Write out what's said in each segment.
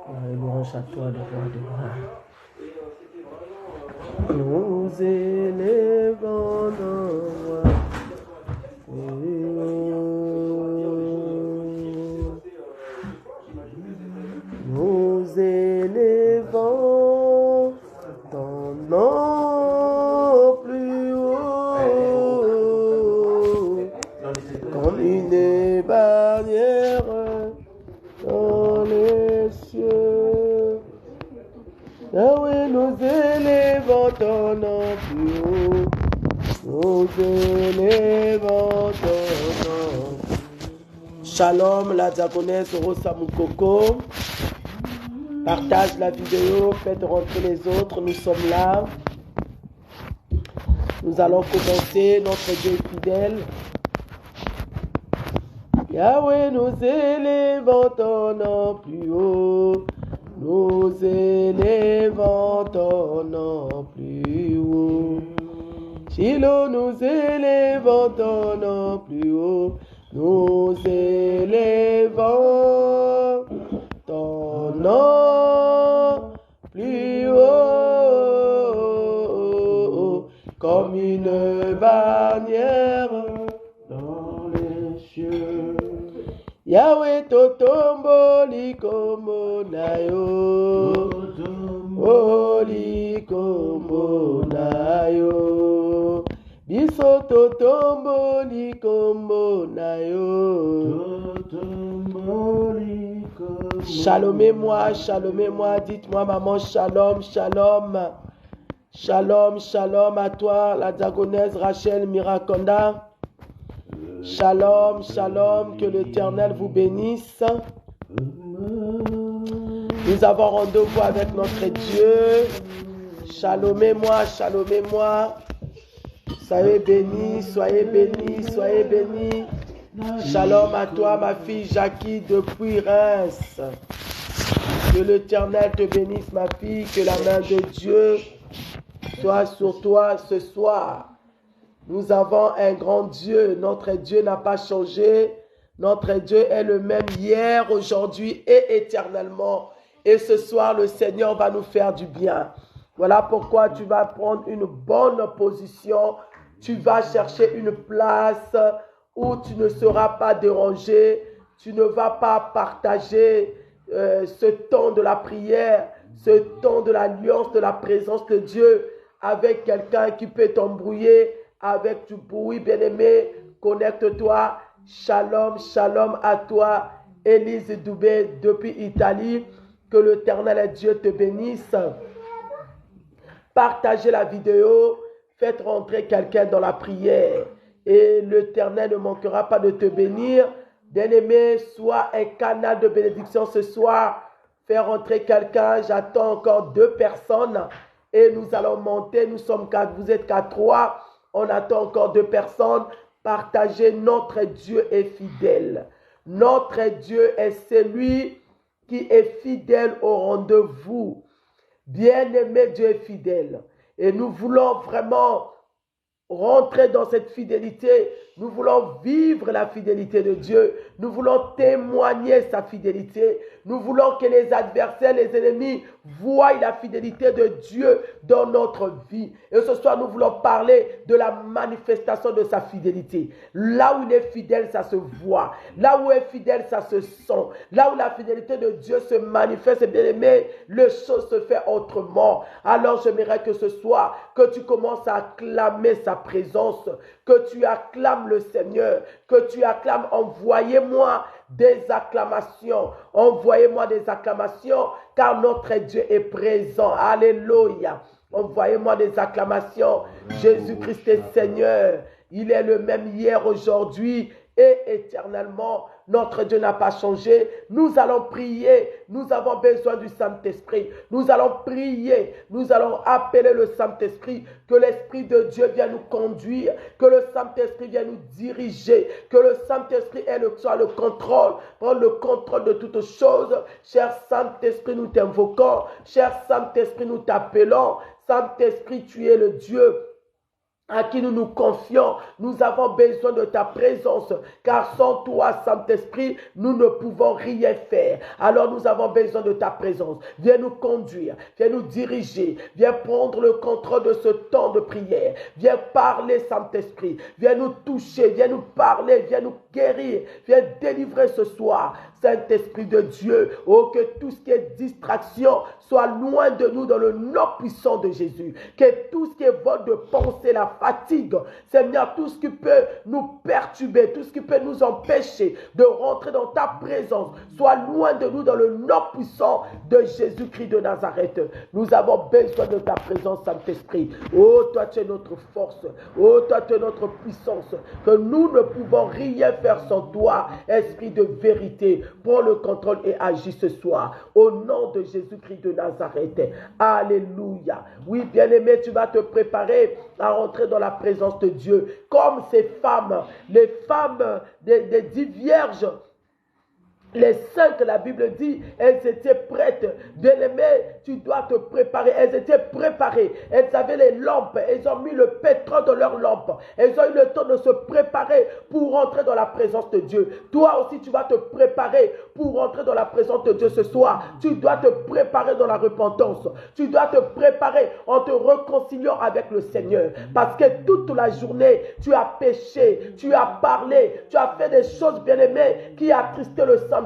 Louange à toi, le roi de gloire. Nous élevons nos voix. Nous élevons ton nom plus haut, comme une barrière dans les cieux. Yahweh, nous élevons ton nom plus haut. Nous élevons ton nom. Shalom, la diaconesse Rosa Moukoko. Partage la vidéo, faites rentrer les autres. Nous sommes là. Nous allons commencer. Notre Dieu est fidèle. Yahweh, nous élevons ton nom plus haut. Nous élevons ton nom plus haut. Shiloh, nous élevons ton nom plus haut. Nous élevons ton nom plus haut, comme une bannière dans les cieux. Yahweh totombo likomo na yo, o likomo na yo. Biso totombo likombo na yo. Shalomez-moi, dites-moi maman, shalom, shalom. Shalom, shalom à toi, la diaconesse Rachel Miraconda. Shalom, shalom, que l'Éternel vous bénisse. Nous avons rendez-vous avec notre Dieu. Shalomez-moi, shalomez-moi. Soyez bénis, soyez bénis, soyez bénis. Shalom à toi, ma fille Jackie depuis Reims. Que l'Éternel te bénisse, ma fille. Que la main de Dieu soit sur toi ce soir. Nous avons un grand Dieu. Notre Dieu n'a pas changé. Notre Dieu est le même hier, aujourd'hui et éternellement. Et ce soir, le Seigneur va nous faire du bien. Voilà pourquoi tu vas prendre une bonne position. Tu vas chercher une place où tu ne seras pas dérangé. Tu ne vas pas partager ce temps de la prière, ce temps de l'alliance, de la présence de Dieu avec quelqu'un qui peut t'embrouiller avec du bruit. Bien-aimé, connecte-toi. Shalom, shalom à toi, Élise Doubé depuis Italie. Que l'Éternel Dieu te bénisse. Partagez la vidéo, faites rentrer quelqu'un dans la prière et l'Éternel ne manquera pas de te bénir. Bien-aimé, sois un canal de bénédiction ce soir. Fais rentrer quelqu'un, j'attends encore 2 personnes et nous allons monter. Nous sommes 4, vous êtes qu'à 3. On attend encore 2 personnes. Partagez, notre Dieu est fidèle. Notre Dieu est celui qui est fidèle au rendez-vous. Bien-aimé, Dieu est fidèle. Et nous voulons vraiment rentrer dans cette fidélité. Nous voulons vivre la fidélité de Dieu. Nous voulons témoigner sa fidélité. Nous voulons que les adversaires, les ennemis voient la fidélité de Dieu dans notre vie. Et ce soir, nous voulons parler de la manifestation de sa fidélité. Là où il est fidèle, ça se voit. Là où il est fidèle, ça se sent. Là où la fidélité de Dieu se manifeste, bien aimé, les choses se font autrement. Alors, j'aimerais que ce soir, que tu commences à acclamer sa présence, que tu acclames le Seigneur, que tu acclames, envoyez-moi des acclamations, envoyez-moi des acclamations, car notre Dieu est présent. Alléluia. Envoyez-moi des acclamations. Jésus-Christ est Seigneur. Il est le même hier, aujourd'hui et éternellement. Notre Dieu n'a pas changé. Nous allons prier. Nous avons besoin du Saint-Esprit. Nous allons prier. Nous allons appeler le Saint-Esprit. Que l'Esprit de Dieu vienne nous conduire. Que le Saint-Esprit vienne nous diriger. Que le Saint-Esprit soit le contrôle. Prendre le contrôle de toutes choses. Cher Saint-Esprit, nous t'invoquons. Cher Saint-Esprit, nous t'appelons. Saint-Esprit, tu es le Dieu à qui nous nous confions. Nous avons besoin de ta présence, car sans toi, Saint-Esprit, nous ne pouvons rien faire. Alors nous avons besoin de ta présence. Viens nous conduire, viens nous diriger, viens prendre le contrôle de ce temps de prière. Viens parler, Saint-Esprit, viens nous toucher, viens nous parler, viens nous guérir, viens délivrer ce soir. Saint-Esprit de Dieu, oh, que tout ce qui est distraction soit loin de nous dans le nom puissant de Jésus. Que tout ce qui est vol de pensée, la fatigue, Seigneur, tout ce qui peut nous perturber, tout ce qui peut nous empêcher de rentrer dans ta présence, soit loin de nous dans le nom puissant de Jésus-Christ de Nazareth. Nous avons besoin de ta présence, Saint-Esprit. Oh, toi, tu es notre force. Oh, toi, tu es notre puissance. Que nous ne pouvons rien faire sans toi, Esprit de vérité. Prends le contrôle et agis ce soir. Au nom de Jésus-Christ de Nazareth. Alléluia. Oui, bien-aimé, tu vas te préparer à rentrer dans la présence de Dieu. Comme ces femmes, les femmes des 10 vierges. Les 5, la Bible dit, elles étaient prêtes. Bien-aimé, tu dois te préparer. Elles étaient préparées. Elles avaient les lampes. Elles ont mis le pétrole dans leurs lampes. Elles ont eu le temps de se préparer pour rentrer dans la présence de Dieu. Toi aussi, tu vas te préparer pour rentrer dans la présence de Dieu ce soir. Tu dois te préparer dans la repentance. Tu dois te préparer en te réconciliant avec le Seigneur. Parce que toute la journée, tu as péché, tu as parlé, tu as fait des choses, bien-aimées, qui attristaient le Saint-Esprit.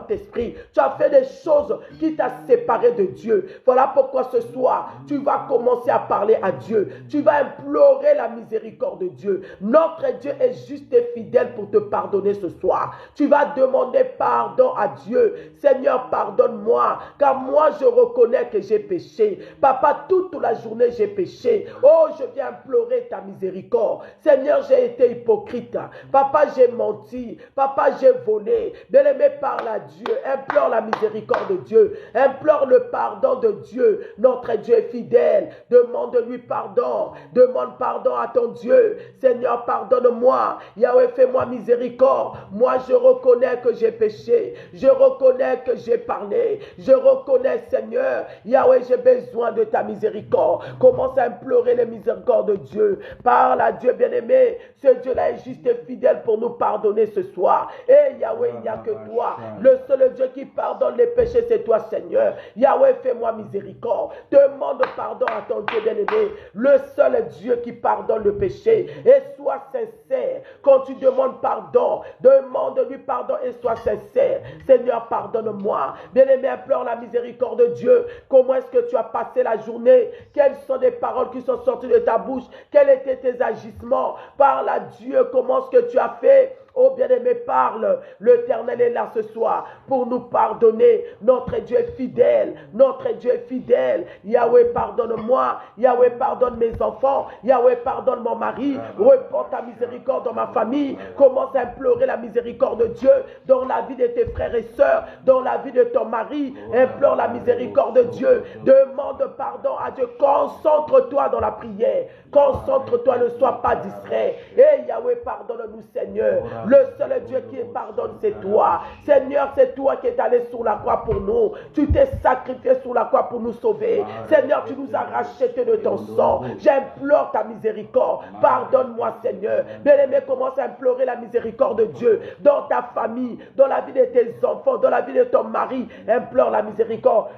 Tu as fait des choses qui t'ont séparé de Dieu. Voilà pourquoi ce soir, tu vas commencer à parler à Dieu. Tu vas implorer la miséricorde de Dieu. Notre Dieu est juste et fidèle pour te pardonner ce soir. Tu vas demander pardon à Dieu. Seigneur, pardonne-moi, car moi je reconnais que j'ai péché. Papa, toute la journée j'ai péché. Oh, je viens implorer ta miséricorde. Seigneur, j'ai été hypocrite. Papa, j'ai menti. Papa, j'ai volé. Bien-aimé, parle à Dieu, implore la miséricorde de Dieu, implore le pardon de Dieu. Notre Dieu est fidèle. Demande-lui pardon, demande pardon à ton Dieu. Seigneur, pardonne-moi. Yahweh, fais-moi miséricorde. Moi, je reconnais que j'ai péché. Je reconnais que j'ai parlé. Je reconnais, Seigneur, Yahweh, j'ai besoin de ta miséricorde. Commence à implorer les miséricordes de Dieu. Parle à Dieu, bien-aimé. Ce Dieu-là est juste et fidèle pour nous pardonner ce soir. Et Yahweh, il n'y a que toi. Le seul Dieu qui pardonne les péchés, c'est toi, Seigneur. Yahweh, fais-moi miséricorde. Demande pardon à ton Dieu bien-aimé. Le seul Dieu qui pardonne le péché. Et sois sincère. Quand tu demandes pardon, demande-lui pardon et sois sincère. Seigneur, pardonne-moi. Bien-aimé, implore la miséricorde de Dieu. Comment est-ce que tu as passé la journée? Quelles sont les paroles qui sont sorties de ta bouche? Quels étaient tes agissements? Parle à Dieu. Comment est-ce que tu as fait? Oh bien-aimé, parle. L'Éternel est là ce soir pour nous pardonner. Notre Dieu est fidèle. Notre Dieu est fidèle. Yahweh, pardonne-moi. Yahweh, pardonne mes enfants. Yahweh, pardonne mon mari. Répands ta miséricorde dans ma famille. Commence à implorer la miséricorde de Dieu dans la vie de tes frères et sœurs, dans la vie de ton mari. Implore la miséricorde de Dieu. Demande pardon à Dieu. Concentre-toi dans la prière. Concentre-toi, ne sois pas distrait. Et Yahweh, pardonne-nous, Seigneur. Le seul Dieu qui pardonne, c'est toi. Seigneur, c'est toi qui es allé sur la croix pour nous. Tu t'es sacrifié sur la croix pour nous sauver. Seigneur, tu nous as rachetés de ton sang. J'implore ta miséricorde. Pardonne-moi, Seigneur. Bien-aimé, commence à implorer la miséricorde de Dieu dans ta famille, dans la vie de tes enfants, dans la vie de ton mari. Implore la miséricorde.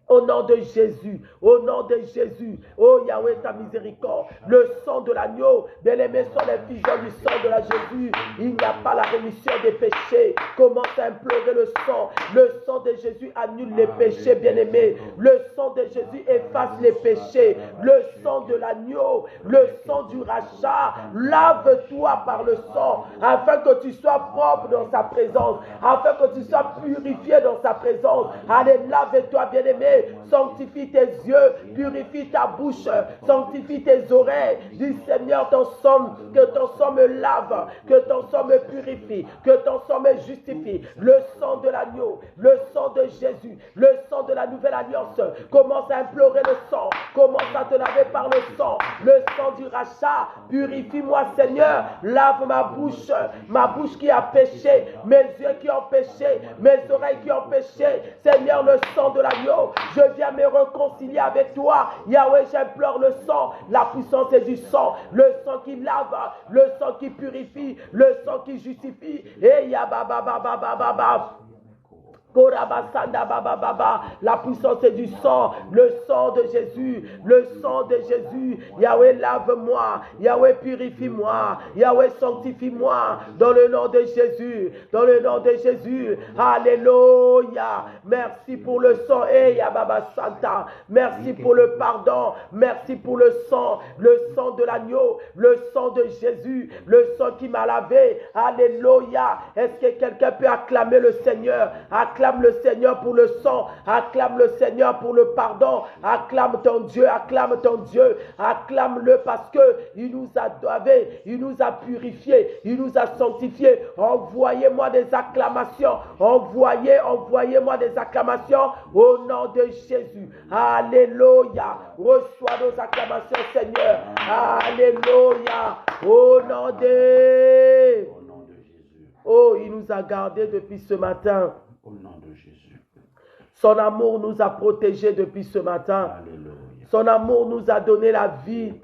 Au nom de Jésus, au nom de Jésus, oh Yahweh, ta miséricorde, le sang de l'agneau, bien-aimé, sont les fusions du sang de la Jésus. Il n'y a pas la rémission des péchés. Commence à implorer le sang de Jésus annule les péchés, bien-aimé. Le sang de Jésus efface les péchés. Le sang de l'agneau, le sang du rachat, lave-toi par le sang, afin que tu sois propre dans sa présence, afin que tu sois purifié dans sa présence. Allez, lave-toi, bien-aimé. Sanctifie tes yeux, purifie ta bouche, sanctifie tes oreilles. Dis Seigneur, ton sang, que ton sang me lave, que ton sang me purifie, que ton sang me justifie. Le sang de l'agneau, le sang de Jésus, le sang de la nouvelle alliance. Commence à implorer le sang, commence à te laver par le sang du rachat. Purifie-moi, Seigneur, lave ma bouche qui a péché, mes yeux qui ont péché, mes oreilles qui ont péché. Seigneur, le sang de l'agneau, Je viens me réconcilier avec toi. Yahweh, j'implore le sang. La puissance est du sang. Le sang qui lave, le sang qui purifie, le sang qui justifie. Et yababababababa. La puissance est du sang, le sang de Jésus, le sang de Jésus. Yahweh, lave-moi, Yahweh, purifie-moi, Yahweh, sanctifie-moi, dans le nom de Jésus, dans le nom de Jésus. Alléluia. Merci pour le sang, Santa. Merci pour le pardon, merci pour le sang de l'agneau, le sang de Jésus, le sang qui m'a lavé. Alléluia. Est-ce que quelqu'un peut acclamer le Seigneur? Acclame le Seigneur pour le sang, acclame le Seigneur pour le pardon, acclame ton Dieu, acclame-le parce que il nous a lavé, il nous a purifié, il nous a sanctifié. Envoyez-moi des acclamations, envoyez-moi des acclamations au nom de Jésus. Alléluia. Reçois nos acclamations, Seigneur. Alléluia. Au nom de Jésus. Oh, il nous a gardés depuis ce matin. Au nom de Jésus. Son amour nous a protégés depuis ce matin. Alléluia. Son amour nous a donné la vie.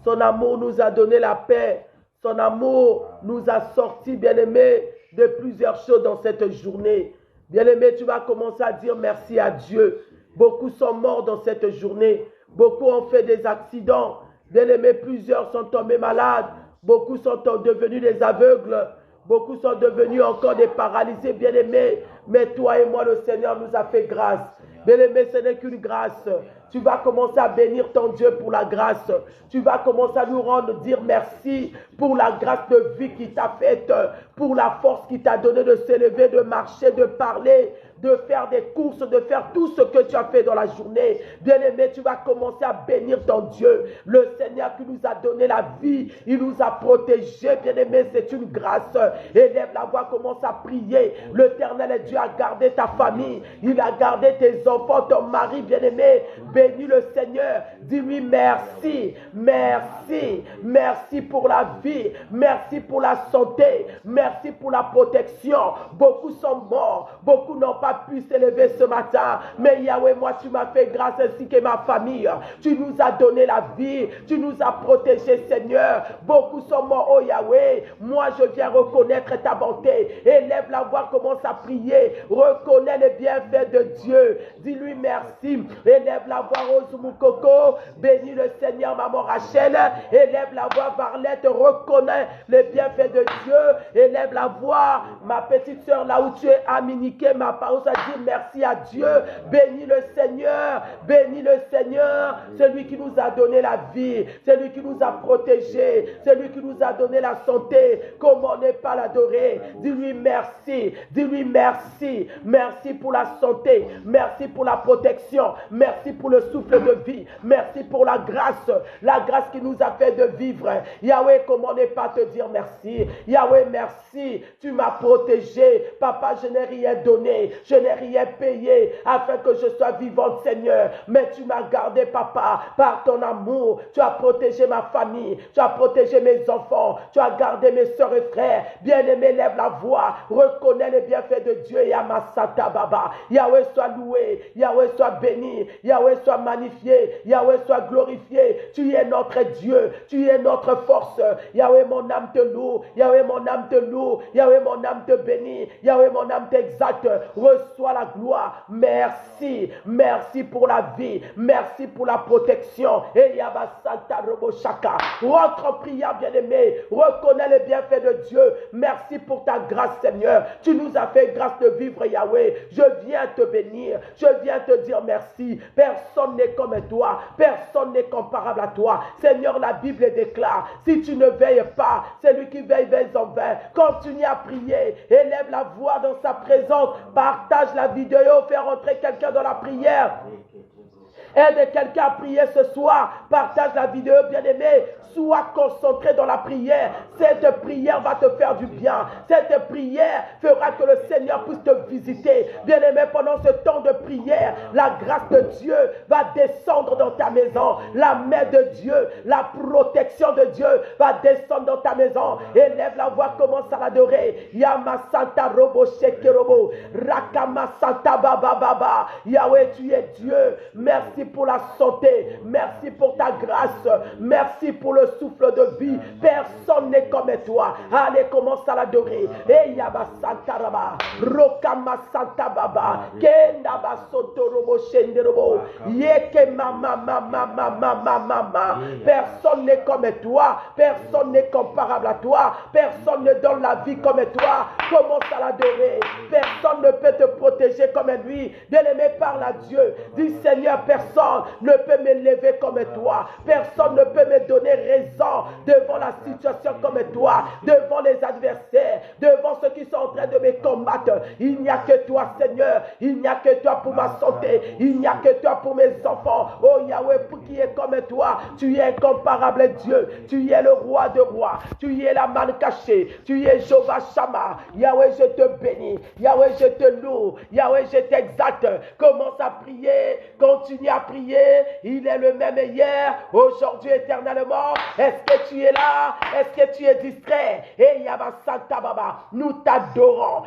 Son amour nous a donné la paix. Son amour nous a sortis, bien-aimés, de plusieurs choses dans cette journée. Bien-aimé, tu vas commencer à dire merci à Dieu. Beaucoup sont morts dans cette journée. Beaucoup ont fait des accidents. Bien-aimé, plusieurs sont tombés malades. Beaucoup sont devenus des aveugles. Beaucoup sont devenus encore des paralysés, bien-aimés. Mais toi et moi, le Seigneur nous a fait grâce. Bien-aimé, ce n'est qu'une grâce. Tu vas commencer à bénir ton Dieu pour la grâce. Tu vas commencer à nous rendre, dire merci pour la grâce de vie qui t'a faite, pour la force qui t'a donné de s'élever, de marcher, de parler, de faire des courses, de faire tout ce que tu as fait dans la journée. Bien-aimé, tu vas commencer à bénir ton Dieu. Le Seigneur qui nous a donné la vie, il nous a protégés. Bien-aimé, c'est une grâce. Élève la voix, commence à prier. L'Éternel Dieu a gardé ta famille. Il a gardé tes enfants, ton mari, bien-aimé. Bénis le Seigneur. Dis-lui merci, merci, merci pour la vie. Merci pour la santé. Merci pour la protection. Beaucoup sont morts. Beaucoup n'ont pas pu s'élever ce matin. Mais Yahweh, moi, tu m'as fait grâce ainsi que ma famille. Tu nous as donné la vie. Tu nous as protégés, Seigneur. Beaucoup sont morts, oh Yahweh. Moi, je viens reconnaître ta bonté. Élève la voix, commence à prier. Reconnais les bienfaits de Dieu. Dis-lui merci. Élève la voix, Rose Moukoko. Bénis le Seigneur, maman Rachel. Élève la voix, Varlette. Reconnais les bienfaits de Dieu. Élève la voix, ma petite soeur, là où tu es, Aminiqué, ma parole a dit merci à Dieu. Bénis le Seigneur. Bénis le Seigneur. Celui qui nous a donné la vie. Celui qui nous a protégés. Celui qui nous a donné la santé. Comment ne pas l'adorer? Dis-lui merci. Dis-lui merci. Merci pour la santé. Merci pour la protection. Merci pour le souffle de vie. Merci pour la grâce. La grâce qui nous a fait de vivre. Yahweh, comment ne pas te dire merci? Yahweh, merci. Tu m'as protégé. Papa, je n'ai rien donné. Je n'ai rien payé afin que je sois vivante, Seigneur. Mais tu m'as gardé, Papa, par ton amour. Tu as protégé ma famille. Tu as protégé mes enfants. Tu as gardé mes soeurs et frères. Bien-aimé, lève la voix. Reconnais les bienfaits de Dieu. Yamasata Baba. Yahweh soit loué. Yahweh soit béni. Yahweh soit magnifié. Yahweh soit glorifié. Tu es notre Dieu. Tu es notre force. Yahweh, mon âme te loue. Yahweh, mon âme te loue. Yahweh, mon âme te bénit. Yahweh, mon âme t'exalte. Reçois la gloire. Merci. Merci pour la vie. Merci pour la protection. Et Yabasanta Roboshaka. Rentre en prière, bien-aimé. Reconnais les bienfaits de Dieu. Merci pour ta grâce, Seigneur. Tu nous as fait grâce de vivre, Yahweh. Je viens te bénir. Je viens te dire merci. Personne n'est comme toi. Personne n'est comparable à toi. Seigneur, la Bible déclare, si tu ne veilles pas, celui qui veille, veille en vain. Continue à prier. Élève la voix dans sa présence. Partage la vidéo. Fais rentrer quelqu'un dans la prière. Aide quelqu'un à prier ce soir. Partage la vidéo, bien-aimé. Sois concentré dans la prière. Cette prière va te faire du bien. Cette prière fera que le Seigneur puisse te visiter. Bien-aimé, pendant ce temps de prière, la grâce de Dieu va descendre dans ta maison. La main de Dieu, la protection de Dieu va descendre dans ta maison. Élève la voix, commence à l'adorer. Yama Santa Robo Shekerobo. Rakama Santa Baba Baba. Yahweh, tu es Dieu. Merci pour la santé. Merci pour ta grâce. Merci pour le souffle de vie. Personne n'est comme toi. Allez, commence à l'adorer. Et Yama Santa Raba. Rokama Santa Baba. Kenda Basoto Robo Shenderobo. Yeke Mama Mama Mama Mama. Personne n'est comme toi. Personne n'est comparable à toi. Personne ne donne la vie comme toi. Commence à l'adorer. Personne ne peut te protéger comme lui. Bien-aimé, parle à Dieu. Dis Seigneur, personne ne peut m'élever comme toi. Personne ne peut me donner raison devant la situation comme toi. Devant les adversaires. Devant ceux qui sont en train de me combattre. Il n'y a que toi, Seigneur. Il n'y a que toi pour ma santé. Il n'y a que toi pour mes enfants. Oh Yahweh, pour qui est comme toi. Tu es incomparable Dieu. Tu es le roi de rois. Tu es la manne cachée. Tu es Jéhovah Shammah. Yahweh, je te bénis. Yahweh, je te loue. Yahweh, je t'exalte. Commence à prier. Continue à prier. Il est le même hier, aujourd'hui, éternellement. Est-ce que tu es là? Est-ce que tu es distrait? Et Yahweh Santa Baba, nous t'adorons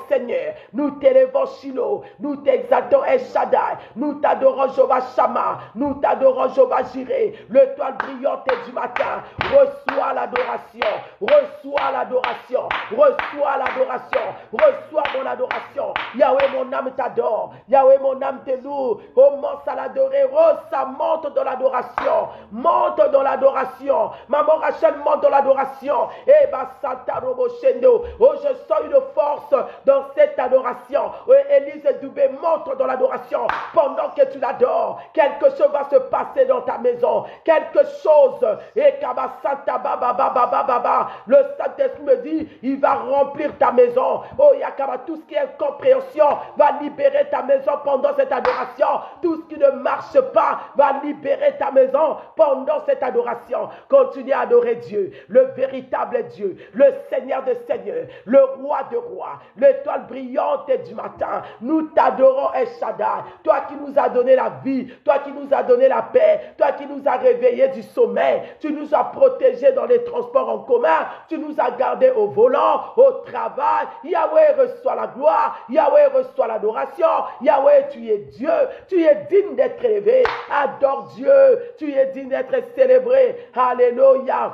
Seigneur. Nous t'élevons Shiloh. Nous t'exaltons El Shaddai. Nous t'adorons Jéhovah Shammah. Nous t'adorons Jéhovah Jireh. Le toile brillante du matin. Reçois l'adoration. Reçois l'adoration. Reçois l'adoration. Reçois mon adoration. Yahweh, mon âme t'adore. Yahweh, mon âme te loue. Commence à l'adorer. Oh, ça monte dans l'adoration. Monte dans l'adoration. Maman Rachel monte dans l'adoration. Eh ben, Santa Robo Shendo. Oh, je sens une force dans cette adoration. Oh, Élise Doubé monte dans l'adoration. Pendant que tu l'adores, quelque chose va se passer dans ta maison. Quelque chose. Et Kaba Santa Baba Baba Baba. Le Saint-Esprit me dit, il va remplir ta maison. Oh, Yakaba, tout ce qui est incompréhension va libérer ta maison pendant cette adoration. Tout ce qui ne marche pas va libérer ta maison pendant cette adoration. Continue à adorer Dieu, le véritable Dieu, le Seigneur des Seigneurs, le Roi de Rois, l'étoile brillante du matin. Nous t'adorons, El Shaddai. Toi qui nous as donné la vie, toi qui nous as donné la paix, toi qui nous as réveillés du sommeil, tu nous as protégés dans les transports en commun, tu nous as gardés au volant, au travail. Yahweh, reçoit la gloire. Yahweh, reçoit l'adoration. Yahweh, tu es Dieu. Tu es digne d'être élevé. Adore Dieu. Tu es digne d'être célébré. Alléluia.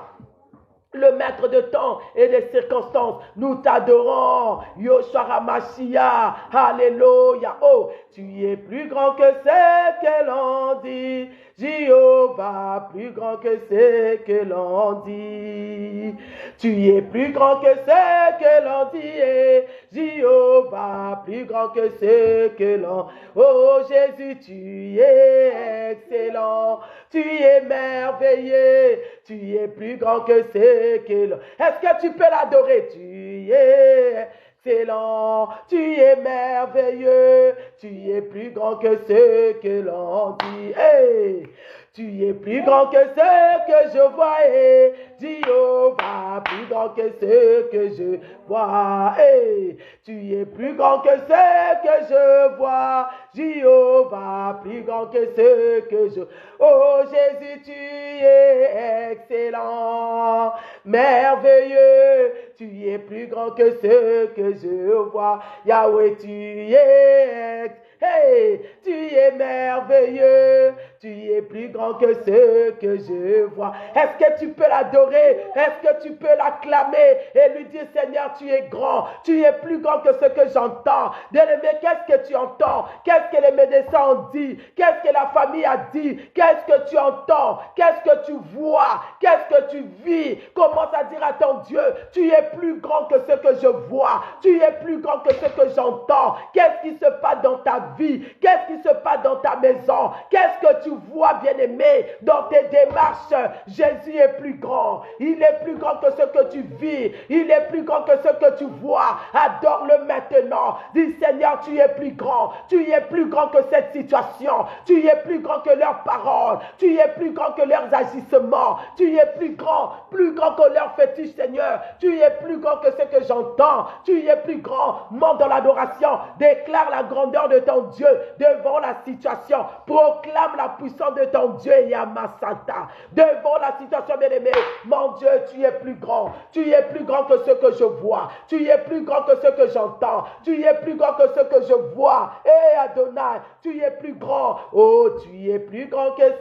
Le maître de temps et des circonstances, nous t'adorons. Yoshua Mashiach, alléluia. Oh, tu es plus grand que ce que l'on dit. Jéhovah, plus grand que ce que l'on dit. Tu es plus grand que ce que l'on dit. Jéhovah, plus grand que ce que l'on. Oh Jésus, tu es excellent. Tu es merveilleux. Tu es plus grand que ce que l'on. Est-ce que tu peux l'adorer? Tu es excellent, tu es merveilleux, tu es plus grand que ce que l'on dit. Hey! Tu es plus grand que ce que je vois, et Jéhovah, plus grand que ce que je vois. Hey. Tu es plus grand que ce que je vois, Jéhovah, plus grand que ce que je... Oh Jésus, tu es excellent, merveilleux, tu es plus grand que ce que je vois. Yahweh, tu es hey, tu es merveilleux, tu es plus grand que ce que je vois. Est-ce que tu peux l'adorer? Est-ce que tu peux l'acclamer et lui dire, Seigneur, tu es grand, tu es plus grand que ce que j'entends. Bien-aimé, qu'est-ce que tu entends? Qu'est-ce que les médecins ont dit? Qu'est-ce que la famille a dit? Qu'est-ce que tu entends? Qu'est-ce que tu vois? Qu'est-ce que tu vis? Commence à dire à ton Dieu, tu es plus grand que ce que je vois, tu es plus grand que ce que j'entends. Qu'est-ce qui se passe dans ta vie? Qu'est-ce qui se passe dans ta maison? Qu'est-ce que tu vois, bien-aimé, dans tes démarches, Jésus est plus grand. Il est plus grand que ce que tu vis. Il est plus grand que ce que tu vois. Adore-le maintenant. Dis, Seigneur, tu es plus grand. Tu es plus grand que cette situation. Tu es plus grand que leurs paroles. Tu es plus grand que leurs agissements. Tu es plus grand que leurs fétiches, Seigneur. Tu es plus grand que ce que j'entends. Tu es plus grand. Monte dans l'adoration. Déclare la grandeur de ton Dieu devant la situation. Proclame la puissance de ton Dieu, Yamasanta. Devant la situation, bien-aimé, mon Dieu, tu es plus grand. Tu es plus grand que ce que je vois. Tu es plus grand que ce que j'entends. Tu es plus grand que ce que je vois. Et Adonai, tu es plus grand. Oh, tu es plus grand que ce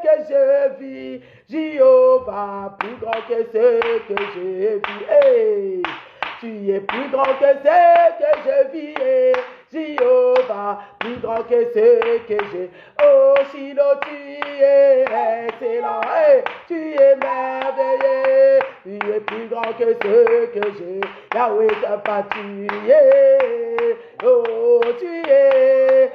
que je vis. Jéhovah, plus grand que ce que je vis. Hey. Tu es plus grand que ce que je vis. Hey. Jéhovah, plus grand que ce que j'ai. Oh, Shiloh, tu es excellent. Hey, tu es merveilleux. Tu es plus grand que ce que j'ai. Yahweh, Papa, tu es. Oh, tu es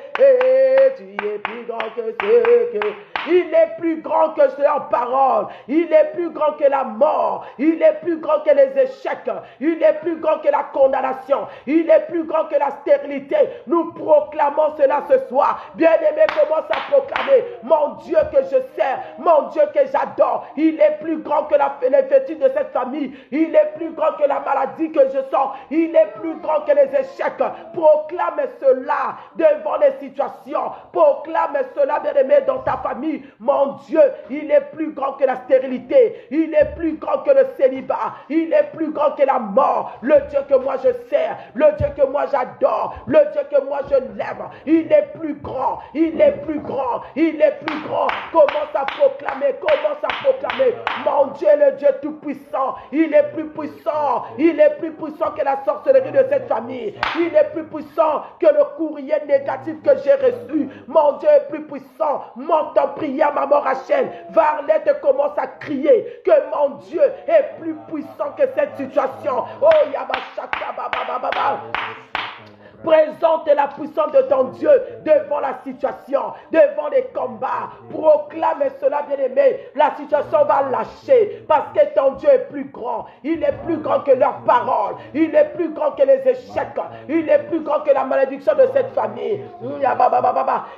plus grand que ce que. Il est plus grand que leurs paroles. Il est plus grand que la mort. Il est plus grand que les échecs. Il est plus grand que la condamnation. Il est plus grand que la stérilité. Nous proclamons cela ce soir. Bien-aimé, commence à proclamer. Mon Dieu que je sers. Mon Dieu que j'adore. Il est plus grand que les fétiches de cette famille. Il est plus grand que la maladie que je sens. Il est plus grand que les échecs. Proclame cela devant les situations. Proclame cela, bien-aimé, dans ta famille. Mon Dieu, il est plus grand que la stérilité. Il est plus grand que le célibat. Il est plus grand que la mort. Le Dieu que moi je sers. Le Dieu que moi j'adore. Le Dieu que moi je l'aime. Il est plus grand. Il est plus grand. Il est plus grand. Commence à proclamer. Commence à proclamer. Mon Dieu, le Dieu tout-puissant. Il est plus puissant. Il est plus puissant que la sorcellerie de cette famille. Il est plus puissant que le courrier négatif que j'ai reçu. Mon Dieu est plus puissant. Monte en prière, maman Rachel. Varlette commence à crier que mon Dieu est plus puissant que cette situation. Oh, Yabashaka, Baba. Présente la puissance de ton Dieu devant la situation, devant les combats. Proclame cela, bien-aimé. La situation va lâcher parce que ton Dieu est plus grand. Il est plus grand que leurs paroles. Il est plus grand que les échecs. Il est plus grand que la malédiction de cette famille.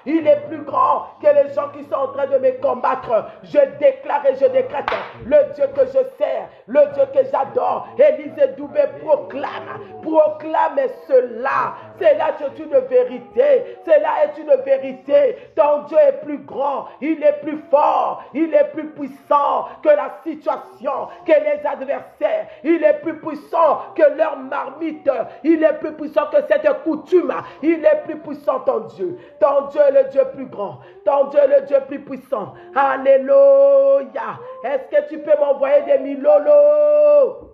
Il est plus grand que les gens qui sont en train de me combattre. Je déclare et je décrète le Dieu que je sers, le Dieu que j'adore. Élisée Doubé proclame cela. Cela est une vérité. Cela est une vérité. Ton Dieu est plus grand. Il est plus fort. Il est plus puissant que la situation, que les adversaires. Il est plus puissant que leur marmite. Il est plus puissant que cette coutume. Il est plus puissant, ton Dieu. Ton Dieu est le Dieu plus grand. Ton Dieu est le Dieu plus puissant. Alléluia. Est-ce que tu peux m'envoyer des milolo?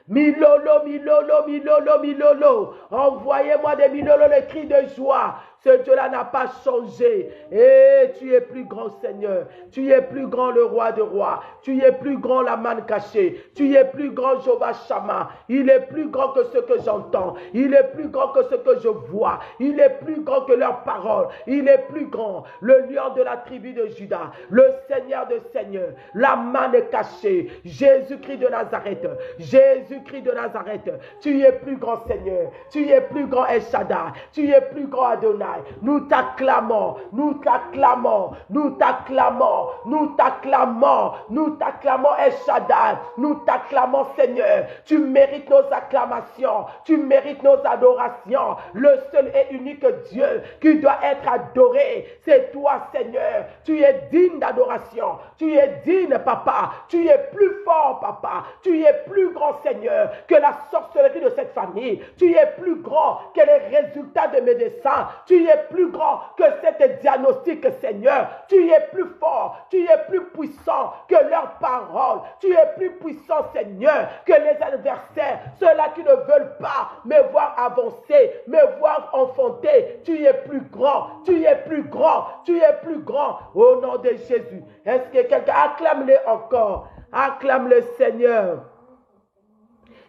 Milolo, milolo, milolo, milolo. Envoyez-moi des milolo, les cris de joie. Ce Dieu-là n'a pas changé. Et tu es plus grand, Seigneur. Tu es plus grand, le roi de rois. Tu es plus grand, la manne cachée. Tu es plus grand, Jéhovah Shammah. Il est plus grand que ce que j'entends. Il est plus grand que ce que je vois. Il est plus grand que leurs paroles. Il est plus grand, le lion de la tribu de Juda. Le Seigneur de Seigneurs. La manne cachée. Jésus-Christ de Nazareth. Jésus-Christ de Nazareth. Tu es plus grand, Seigneur. Tu es plus grand, El Shaddai. Tu es plus grand, Adonai. Nous t'acclamons, nous t'acclamons, nous t'acclamons, nous t'acclamons, nous t'acclamons, El Shaddai, nous t'acclamons, Seigneur. Tu mérites nos acclamations, tu mérites nos adorations. Le seul et unique Dieu qui doit être adoré, c'est toi, Seigneur. Tu es digne d'adoration, tu es digne, Papa. Tu es plus fort, Papa. Tu es plus grand, Seigneur, que la sorcellerie de cette famille. Tu es plus grand que les résultats de médecins. Tu es plus grand que cette diagnostic, Seigneur. Tu es plus fort, tu es plus puissant que leurs paroles. Tu es plus puissant, Seigneur, que les adversaires. Ceux-là qui ne veulent pas me voir avancer, me voir enfanter. Tu es plus grand, tu es plus grand, tu es plus grand. Au nom de Jésus. Est-ce que quelqu'un acclame-le encore? Acclame le Seigneur.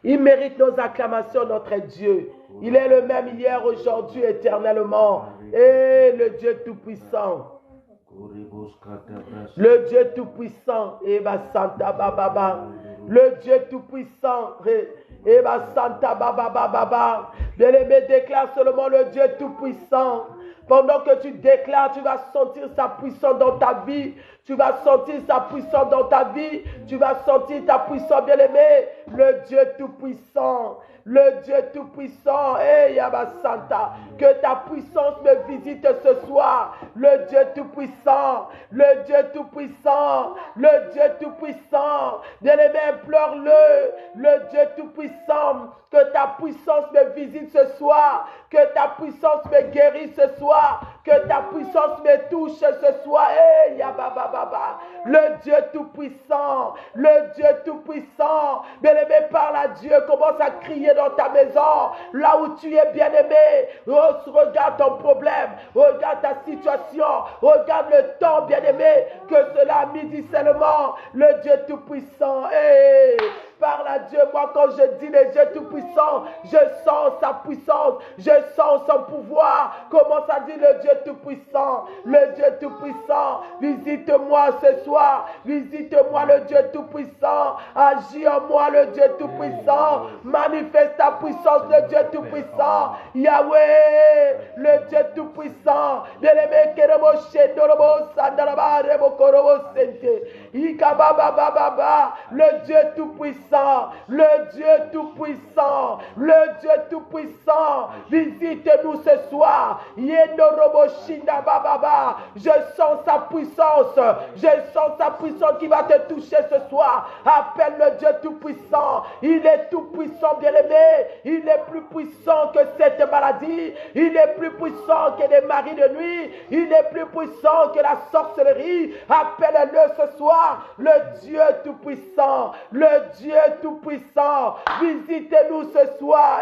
Il mérite nos acclamations, notre Dieu. Il est le même hier, aujourd'hui, éternellement. Et le Dieu Tout-Puissant. Le Dieu Tout-Puissant, Eba Santa Baba, le Dieu Tout-Puissant, Eba Santa Baba Baba. Bien-aimé, déclare seulement le Dieu Tout-Puissant. Pendant que tu déclares, tu vas sentir sa puissance dans ta vie. Tu vas sentir sa puissance dans ta vie. Tu vas sentir ta puissance, bien-aimé. Le Dieu Tout-Puissant. Le Dieu Tout-Puissant. Hey, Yaba Santa. Que ta puissance me visite ce soir. Le Dieu Tout-Puissant. Le Dieu Tout-Puissant. Le Dieu Tout-Puissant. Bien-aimé, implore-le. Le Dieu Tout-Puissant. Que ta puissance me visite ce soir. Que ta puissance me guérisse ce soir. Que ta puissance me touche ce soir. Hey, Yaba Baba. Le Dieu Tout-Puissant. Le Dieu Tout-Puissant. Bien-aimé, parle à Dieu. Commence à crier dans ta maison. Là où tu es, bien-aimé. Regarde ton problème. Regarde ta situation. Regarde le temps, bien-aimé, que cela a mis seulement. Le Dieu Tout-Puissant. Hey. Parle à Dieu. Moi, quand je dis le Dieu Tout-Puissant, je sens sa puissance. Je sens son pouvoir. Commence à dire le Dieu Tout-Puissant. Le Dieu Tout-Puissant. Visite-moi ce soir. Visite-moi le Dieu Tout-Puissant. Agis en moi le Dieu Tout-Puissant. Manifeste ta puissance le Dieu Tout-Puissant. Yahweh, le Dieu Tout-Puissant. Bien-aimé, Kerebo Shendorobo Sandaraba Rebo Korobo Sente. Ikababa, le Dieu Tout-Puissant. Le Dieu Tout-Puissant. Le Dieu Tout-Puissant. Visite-nous ce soir. Yendorobo Shinda Baba. Je sens sa puissance. Je sens sa puissance qui va te toucher ce soir. Appelle le Dieu Tout-Puissant. Il est tout-puissant, bien-aimé. Il est plus puissant que cette maladie. Il est plus puissant que les maris de nuit. Il est plus puissant que la sorcellerie. Appelle-le ce soir. Le Dieu Tout-Puissant. Le Dieu Tout-Puissant. Visitez-nous ce soir.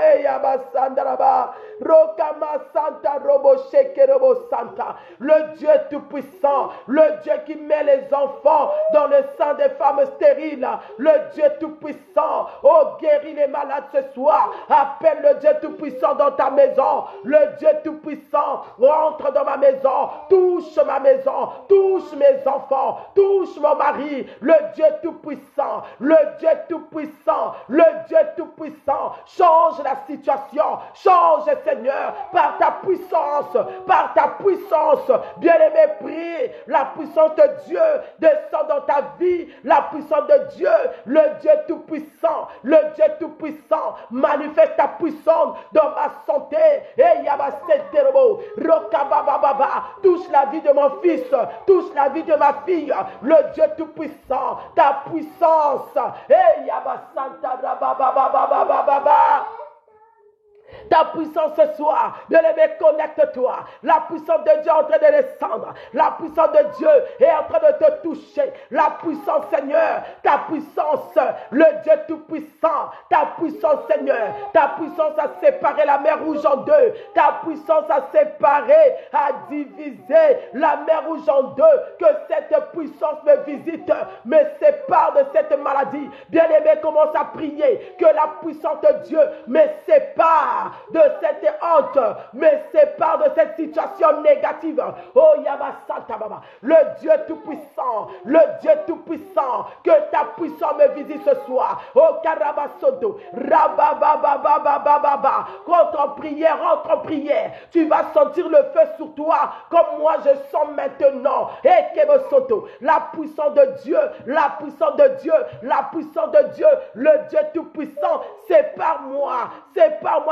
Sandaraba. Rokama Santa Robo Sheke Robo Santa. Le Dieu Tout-Puissant. Le Dieu qui met les enfants dans le sein des femmes stériles. Le Dieu Tout-Puissant. Oh, guéris les malades ce soir. Appelle le Dieu Tout-Puissant dans ta maison. Le Dieu Tout-Puissant rentre dans ma maison. Touche ma maison. Touche mes enfants. Touche mon mari. Le Dieu Tout-Puissant. Le Dieu Tout-Puissant. Le Dieu Tout-Puissant. Change la situation. Change, Seigneur, par ta puissance. Par ta puissance. Bien-aimé, prie. La puissance de Dieu descend dans ta vie. La puissance de Dieu. Le Dieu Tout-Puissant. Le Dieu Tout-Puissant. Manifeste ta puissance dans ma santé. Et Yabaseterebo. Rokabababa. Touche la vie de mon fils. Touche la vie de ma fille. Le Dieu Tout-Puissant. Ta puissance. Et Yabasanta Rababababababa. Ta puissance ce soir, bien-aimé, connecte-toi. La puissance de Dieu est en train de descendre. La puissance de Dieu est en train de te toucher. La puissance, Seigneur, ta puissance, le Dieu Tout-Puissant, ta puissance, Seigneur, ta puissance à séparer la mer Rouge en deux. Ta puissance à séparer, à diviser la mer Rouge en deux. Que cette puissance me visite, me sépare de cette maladie. Bien-aimé, commence à prier. Que la puissance de Dieu me sépare de cette honte, mais sépare de cette situation négative. Oh Yabasanta Baba, le Dieu Tout-Puissant, le Dieu Tout-Puissant, que ta puissance me visite ce soir. Oh Karabasodo, Rabababababababa, rentre en prière, tu vas sentir le feu sur toi, comme moi je sens maintenant. Et Kebosoto, la puissance de Dieu, la puissance de Dieu, la puissance de Dieu, le Dieu Tout-Puissant, sépare-moi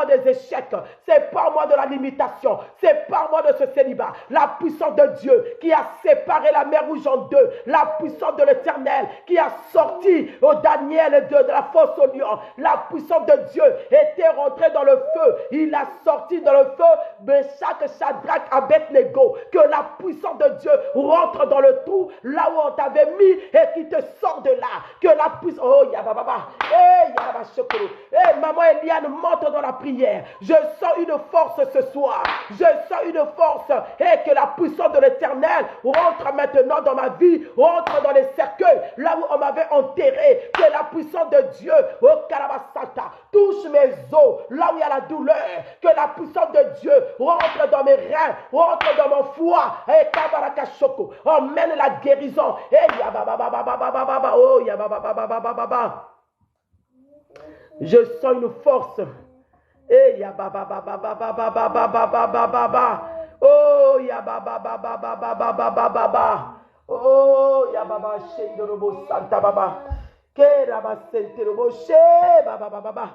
des échecs, sépare-moi de la limitation, sépare-moi de ce célibat. La puissance de Dieu qui a séparé la mer Rouge en deux, la puissance de l'Éternel qui a sorti au Daniel de la fosse au lion. La puissance de Dieu était rentrée dans le feu, il a sorti dans le feu Meshach, Shadrach, Abednego. Que la puissance de Dieu rentre dans le trou là où on t'avait mis et qui te sort de là. Que la puissance, oh Yababa, Yababa Shokoro, maman Eliane, monte dans la prière. terre. Je sens une force ce soir. Je sens une force et que la puissance de l'Éternel rentre maintenant dans ma vie, rentre dans les cercueils, là où on m'avait enterré. Que la puissance de Dieu, oh Karabasata, touche mes os, là où il y a la douleur. Que la puissance de Dieu rentre dans mes reins, rentre dans mon foie. Et Kabarakashoko, emmène la guérison. Et Yabababababababa, oh Yababababababa. Je sens une force. Et Yababababababababababa. Oh Yababababababababa. Oh Yababa Shendorobo Santa Baba. Keraba Senterobo She Baba.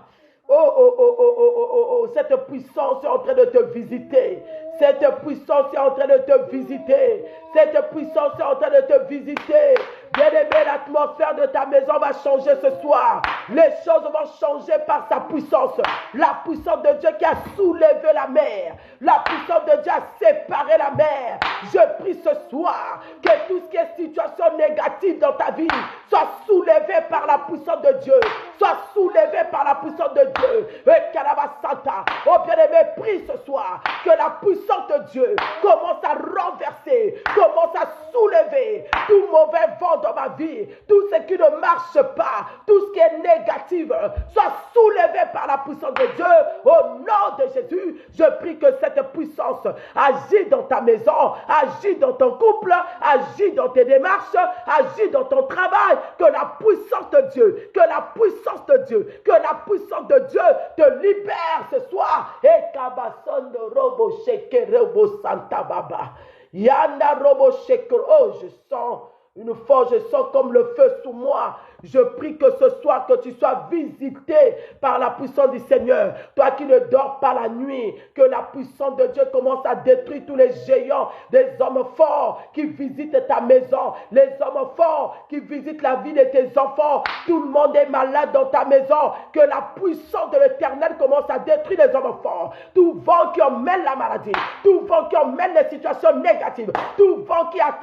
Oh, cette puissance est en train de te visiter. Cette puissance est en train de te visiter. Cette puissance est en train de te visiter. Bien-aimé, l'atmosphère de ta maison va changer ce soir. Les choses vont changer par sa puissance. La puissance de Dieu qui a soulevé la mer. La puissance de Dieu a séparé la mer. Je prie ce soir que tout ce qui est situation négative dans ta vie soit soulevé par la puissance de Dieu. Soit soulevé par la puissance de Dieu. Et Kalabasanta, oh bien-aimé, prie ce soir que la puissance de Dieu commence à renverser, commence à soulever tout mauvais vent dans ma vie, tout ce qui ne marche pas, tout ce qui est négatif, soit soulevé par la puissance de Dieu. Au nom de Jésus, je prie que cette puissance agit dans ta maison, agit dans ton couple, agit dans tes démarches, agit dans ton travail. Que la puissance de Dieu, que la puissance de Dieu, que la puissance de Dieu te libère ce soir. Et Kabasondo Robo Sheke Robo Santa Baba. Yanda Robo Sheke. Oh, je sens une force, je sens comme le feu sous moi. Je prie que ce soir, que tu sois visité par la puissance du Seigneur. Toi qui ne dors pas la nuit, que la puissance de Dieu commence à détruire tous les géants, des hommes forts qui visitent ta maison, les hommes forts qui visitent la vie de tes enfants. Tout le monde est malade dans ta maison. Que la puissance de l'Éternel commence à détruire les hommes forts. Tout vent qui emmène la maladie, tout vent qui emmène les situations négatives, tout vent qui a...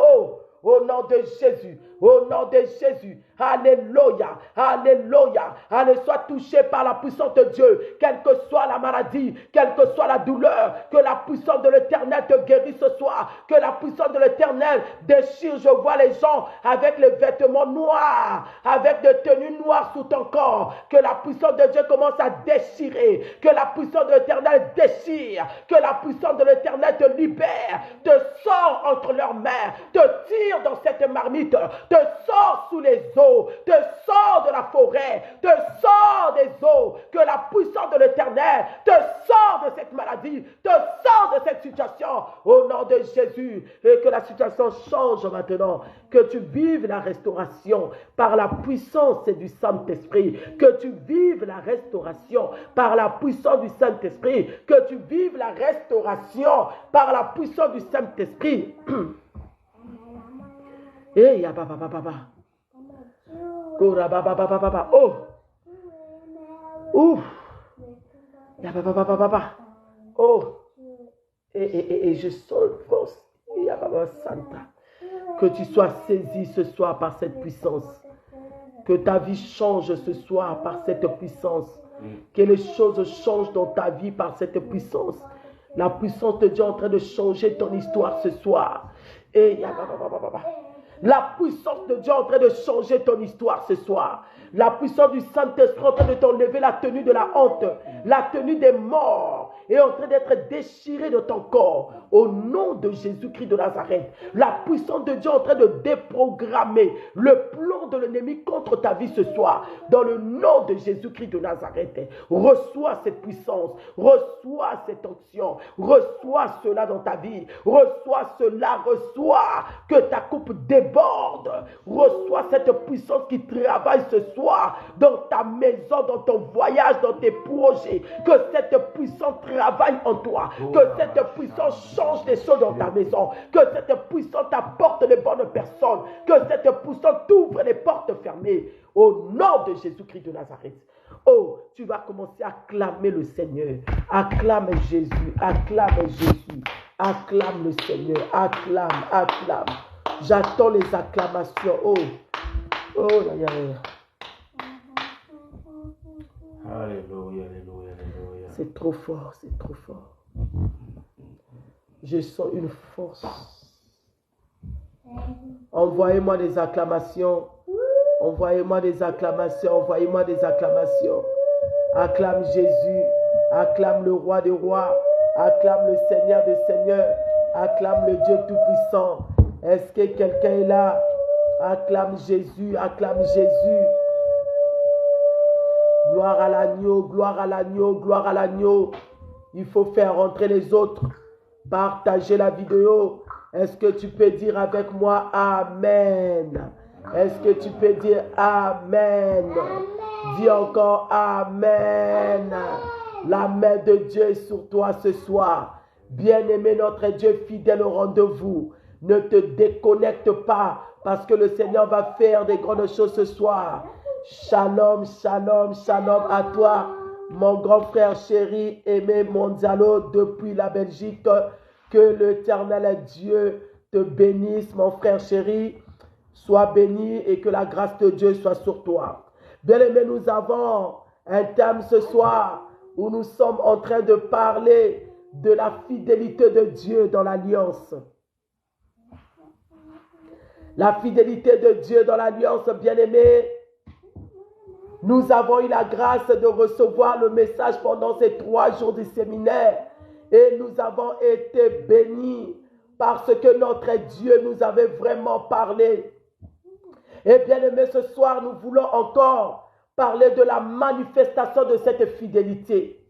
Oh, au nom de Jésus, au nom de Jésus, alléluia, alléluia, allez, sois touché par la puissance de Dieu, quelle que soit la maladie, quelle que soit la douleur, que la puissance de l'Éternel te guérisse ce soir, que la puissance de l'Éternel déchire. Je vois les gens avec les vêtements noirs, avec des tenues noires sous ton corps, que la puissance de Dieu commence à déchirer, que la puissance de l'Éternel déchire, que la puissance de l'Éternel te libère, te sort entre leurs mains, te tire dans cette marmite, te sort sous les eaux, te sort de la forêt, te sort des eaux, que la puissance de l'Éternel te sort de cette maladie, te sort de cette situation, au nom de Jésus, et que la situation change maintenant, que tu vives la restauration par la puissance du Saint-Esprit, que tu vives la restauration par la puissance du Saint-Esprit, que tu vives la restauration par la puissance du Saint-Esprit. Eh, ya baba baba baba. Kora baba baba baba. Oh. Ouf. Ya baba baba baba. Oh. Et je sens une force. Ya baba Santa. Que tu sois saisi ce soir par cette puissance. Que ta vie change ce soir par cette puissance. Que les choses changent dans ta vie par cette puissance. La puissance de Dieu est en train de changer ton histoire ce soir. Et ya baba baba baba. La puissance de Dieu est en train de changer ton histoire ce soir. La puissance du Saint-Esprit est en train de t'enlever la tenue de la honte, la tenue des morts, est en train d'être déchirée de ton corps. Au nom de Jésus-Christ de Nazareth, la puissance de Dieu est en train de déprogrammer le plan de l'ennemi contre ta vie ce soir. Dans le nom de Jésus-Christ de Nazareth, reçois cette puissance, reçois cette onction, reçois cela dans ta vie, reçois cela, reçois que ta coupe déborde, reçois cette puissance qui travaille ce soir dans ta maison, dans ton voyage, dans tes projets, que cette puissance travaille en toi, que cette puissance change les choses dans ta maison, que cette puissance t'apporte les bonnes personnes, que cette puissance t'ouvre les portes fermées, au nom de Jésus-Christ de Nazareth. Oh, tu vas commencer à acclamer le Seigneur, acclame Jésus, acclame Jésus, acclame le Seigneur, acclame, acclame. J'attends les acclamations. Oh, oh, là, là, là. Alléluia, alléluia, alléluia. C'est trop fort, c'est trop fort. Je sens une force. Envoyez-moi des acclamations. Envoyez-moi des acclamations. Envoyez-moi des acclamations. Acclame Jésus. Acclame le roi des rois. Acclame le Seigneur des seigneurs. Acclame le Dieu tout-puissant. Est-ce que quelqu'un est là? Acclame Jésus. Acclame Jésus. Gloire à l'agneau. Gloire à l'agneau. Gloire à l'agneau. Il faut faire rentrer les autres. Partagez la vidéo. Est-ce que tu peux dire avec moi Amen? Est-ce que tu peux dire Amen? Dis encore Amen. La main de Dieu est sur toi ce soir. Bien-aimé, notre Dieu fidèle au rendez-vous. Ne te déconnecte pas parce que le Seigneur va faire des grandes choses ce soir. Shalom, shalom, shalom à toi, mon grand frère chéri, Aimé Mondialo depuis la Belgique. Que l'Éternel Dieu te bénisse, mon frère chéri. Sois béni et que la grâce de Dieu soit sur toi. Bien-aimé, nous avons un thème ce soir où nous sommes en train de parler de la fidélité de Dieu dans l'alliance. La fidélité de Dieu dans l'alliance, bien-aimé. Nous avons eu la grâce de recevoir le message pendant ces 3 jours du séminaire. Et nous avons été bénis parce que notre Dieu nous avait vraiment parlé. Et bien aimé, ce soir, nous voulons encore parler de la manifestation de cette fidélité.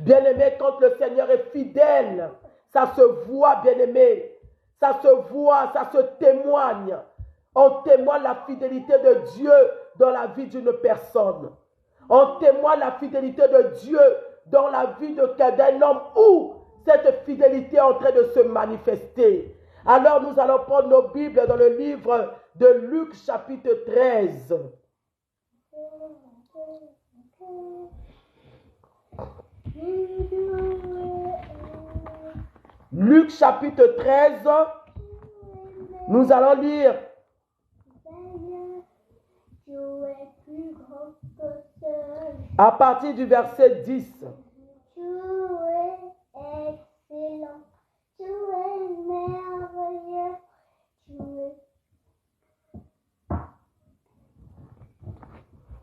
Bien aimé, quand le Seigneur est fidèle, ça se voit, bien aimé. Ça se voit, ça se témoigne. On témoigne la fidélité de Dieu dans la vie d'une personne. On témoigne la fidélité de Dieu dans la vie d'un homme où cette fidélité est en train de se manifester. Alors nous allons prendre nos Bibles dans le livre de Luc chapitre 13. Luc chapitre 13, nous allons lire à partir du verset 10. Tu es excellent, tu es merveilleux, tu es...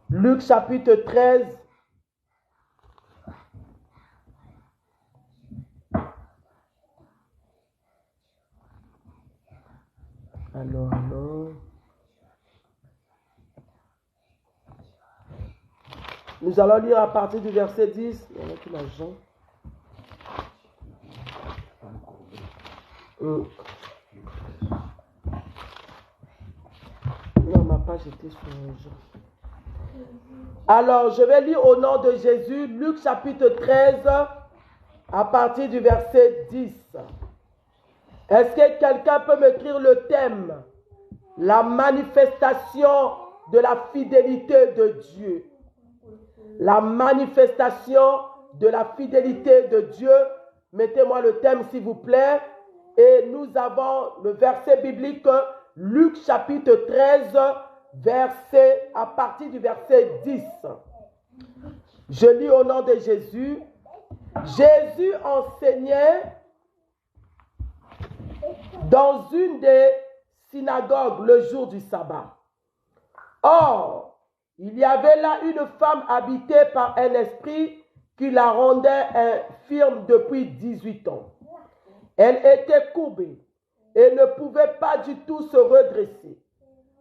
Luc chapitre 13. Alors. Nous allons lire à partir du verset 10. Il y en a qui l'argent. Non, ma page était sur l'argent. Alors, je vais lire au nom de Jésus, Luc chapitre 13, à partir du verset 10. Est-ce que quelqu'un peut m'écrire le thème? La manifestation de la fidélité de Dieu. La manifestation de la fidélité de Dieu. Mettez-moi le thème s'il vous plaît. Et nous avons le verset biblique, Luc chapitre 13, à partir du verset 10. Je lis au nom de Jésus. Jésus enseignait dans une des synagogues le jour du sabbat. Or, il y avait là une femme habitée par un esprit qui la rendait infirme depuis 18 ans. Elle était courbée et ne pouvait pas du tout se redresser.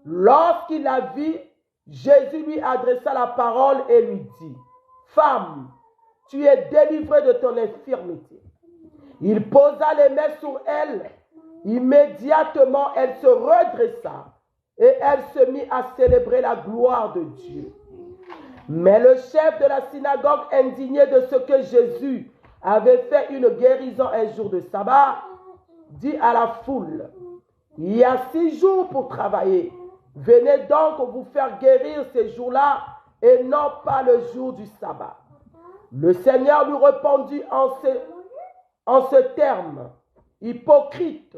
Lorsqu'il la vit, Jésus lui adressa la parole et lui dit, « Femme, tu es délivrée de ton infirmité. » Il posa les mains sur elle. Immédiatement, elle se redressa et elle se mit à célébrer la gloire de Dieu. Mais le chef de la synagogue, indigné de ce que Jésus avait fait une guérison un jour de sabbat, dit à la foule, « Il y a 6 jours pour travailler. Venez donc vous faire guérir ces jours-là et non pas le jour du sabbat. » Le Seigneur lui répondit en ce terme, « Hypocrite,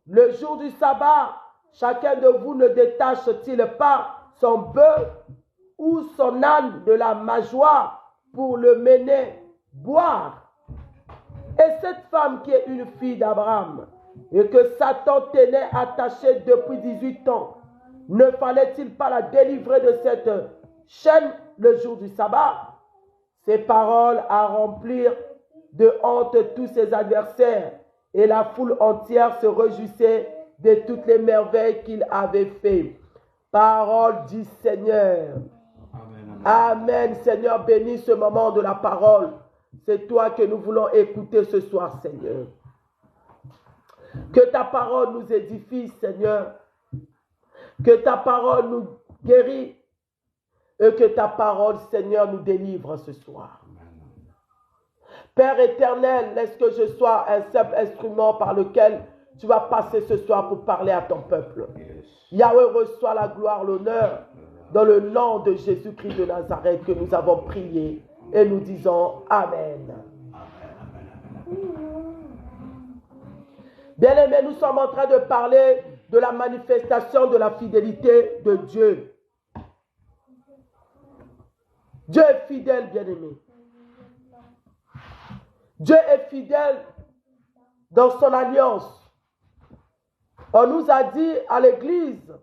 le jour du sabbat, chacun de vous ne détache-t-il pas son bœuf ou son âne de la mangeoire pour le mener boire. Et cette femme qui est une fille d'Abraham et que Satan tenait attachée depuis 18 ans, ne fallait-il pas la délivrer de cette chaîne le jour du sabbat? Ces paroles à remplir de honte tous ses adversaires, et la foule entière se réjouissait de toutes les merveilles qu'il avait faites. Parole du Seigneur. Amen. Amen. Seigneur, bénis ce moment de la parole. C'est toi que nous voulons écouter ce soir, Seigneur. Que ta parole nous édifie, Seigneur. Que ta parole nous guérit. Et que ta parole, Seigneur, nous délivre ce soir. Père éternel, laisse que je sois un simple instrument par lequel tu vas passer ce soir pour parler à ton peuple. Yahweh, reçoit la gloire, l'honneur, dans le nom de Jésus-Christ de Nazareth que nous avons prié et nous disons Amen. Bien-aimés, nous sommes en train de parler de la manifestation de la fidélité de Dieu. Dieu est fidèle, bien-aimés. Dieu est fidèle dans son alliance. On nous a dit à l'église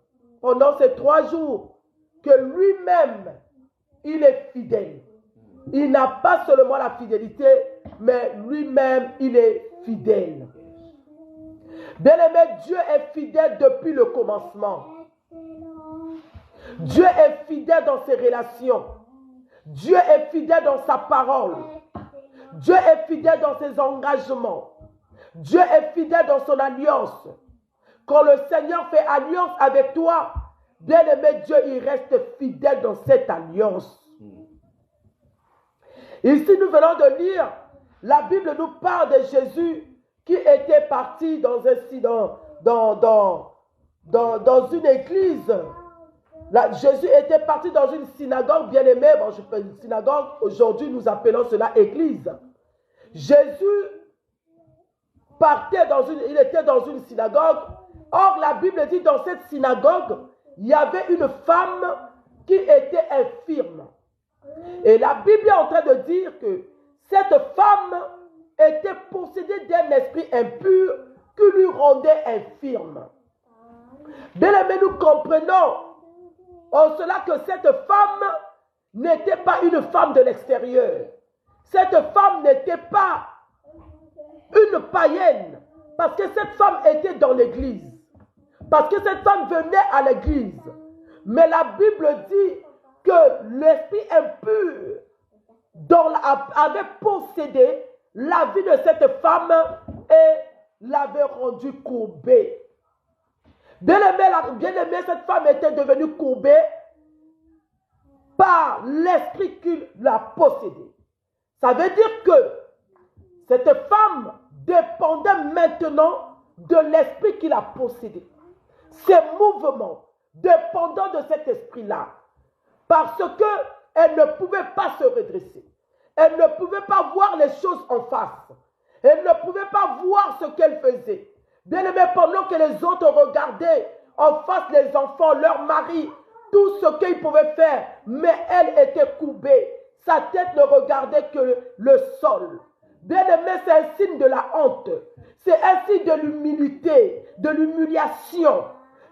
pendant ces 3 jours que lui-même, il est fidèle. Il n'a pas seulement la fidélité, mais lui-même, il est fidèle. Bien-aimé, Dieu est fidèle depuis le commencement. Dieu est fidèle dans ses relations. Dieu est fidèle dans sa parole. Dieu est fidèle dans ses engagements. Dieu est fidèle dans son alliance. Quand le Seigneur fait alliance avec toi, bien-aimé, Dieu, il reste fidèle dans cette alliance. Ici, nous venons de lire, la Bible nous parle de Jésus qui était parti dans une église. Jésus était parti dans une synagogue, bien-aimé. Bon, je fais une synagogue. Aujourd'hui, nous appelons cela église. Jésus il était dans une synagogue. Or, la Bible dit dans cette synagogue, il y avait une femme qui était infirme. Et la Bible est en train de dire que cette femme était possédée d'un esprit impur qui lui rendait infirme. Bien-aimés, nous comprenons en cela que cette femme n'était pas une femme de l'extérieur. Cette femme n'était pas une païenne, parce que cette femme était dans l'église. Parce que cette femme venait à l'église. Mais la Bible dit que l'esprit impur avait possédé la vie de cette femme et l'avait rendue courbée. Bien-aimé, cette femme était devenue courbée par l'esprit qui l'a possédée. Ça veut dire que cette femme dépendait maintenant de l'esprit qui l'a possédée. Ses mouvements dépendant de cet esprit-là. Parce qu'elle ne pouvait pas se redresser. Elle ne pouvait pas voir les choses en face. Elle ne pouvait pas voir ce qu'elle faisait. Bien aimé, pendant que les autres regardaient en face les enfants, leurs maris, tout ce qu'ils pouvaient faire, mais elle était courbée. Sa tête ne regardait que le sol. Bien aimé, c'est un signe de la honte. C'est un signe de l'humilité, de l'humiliation.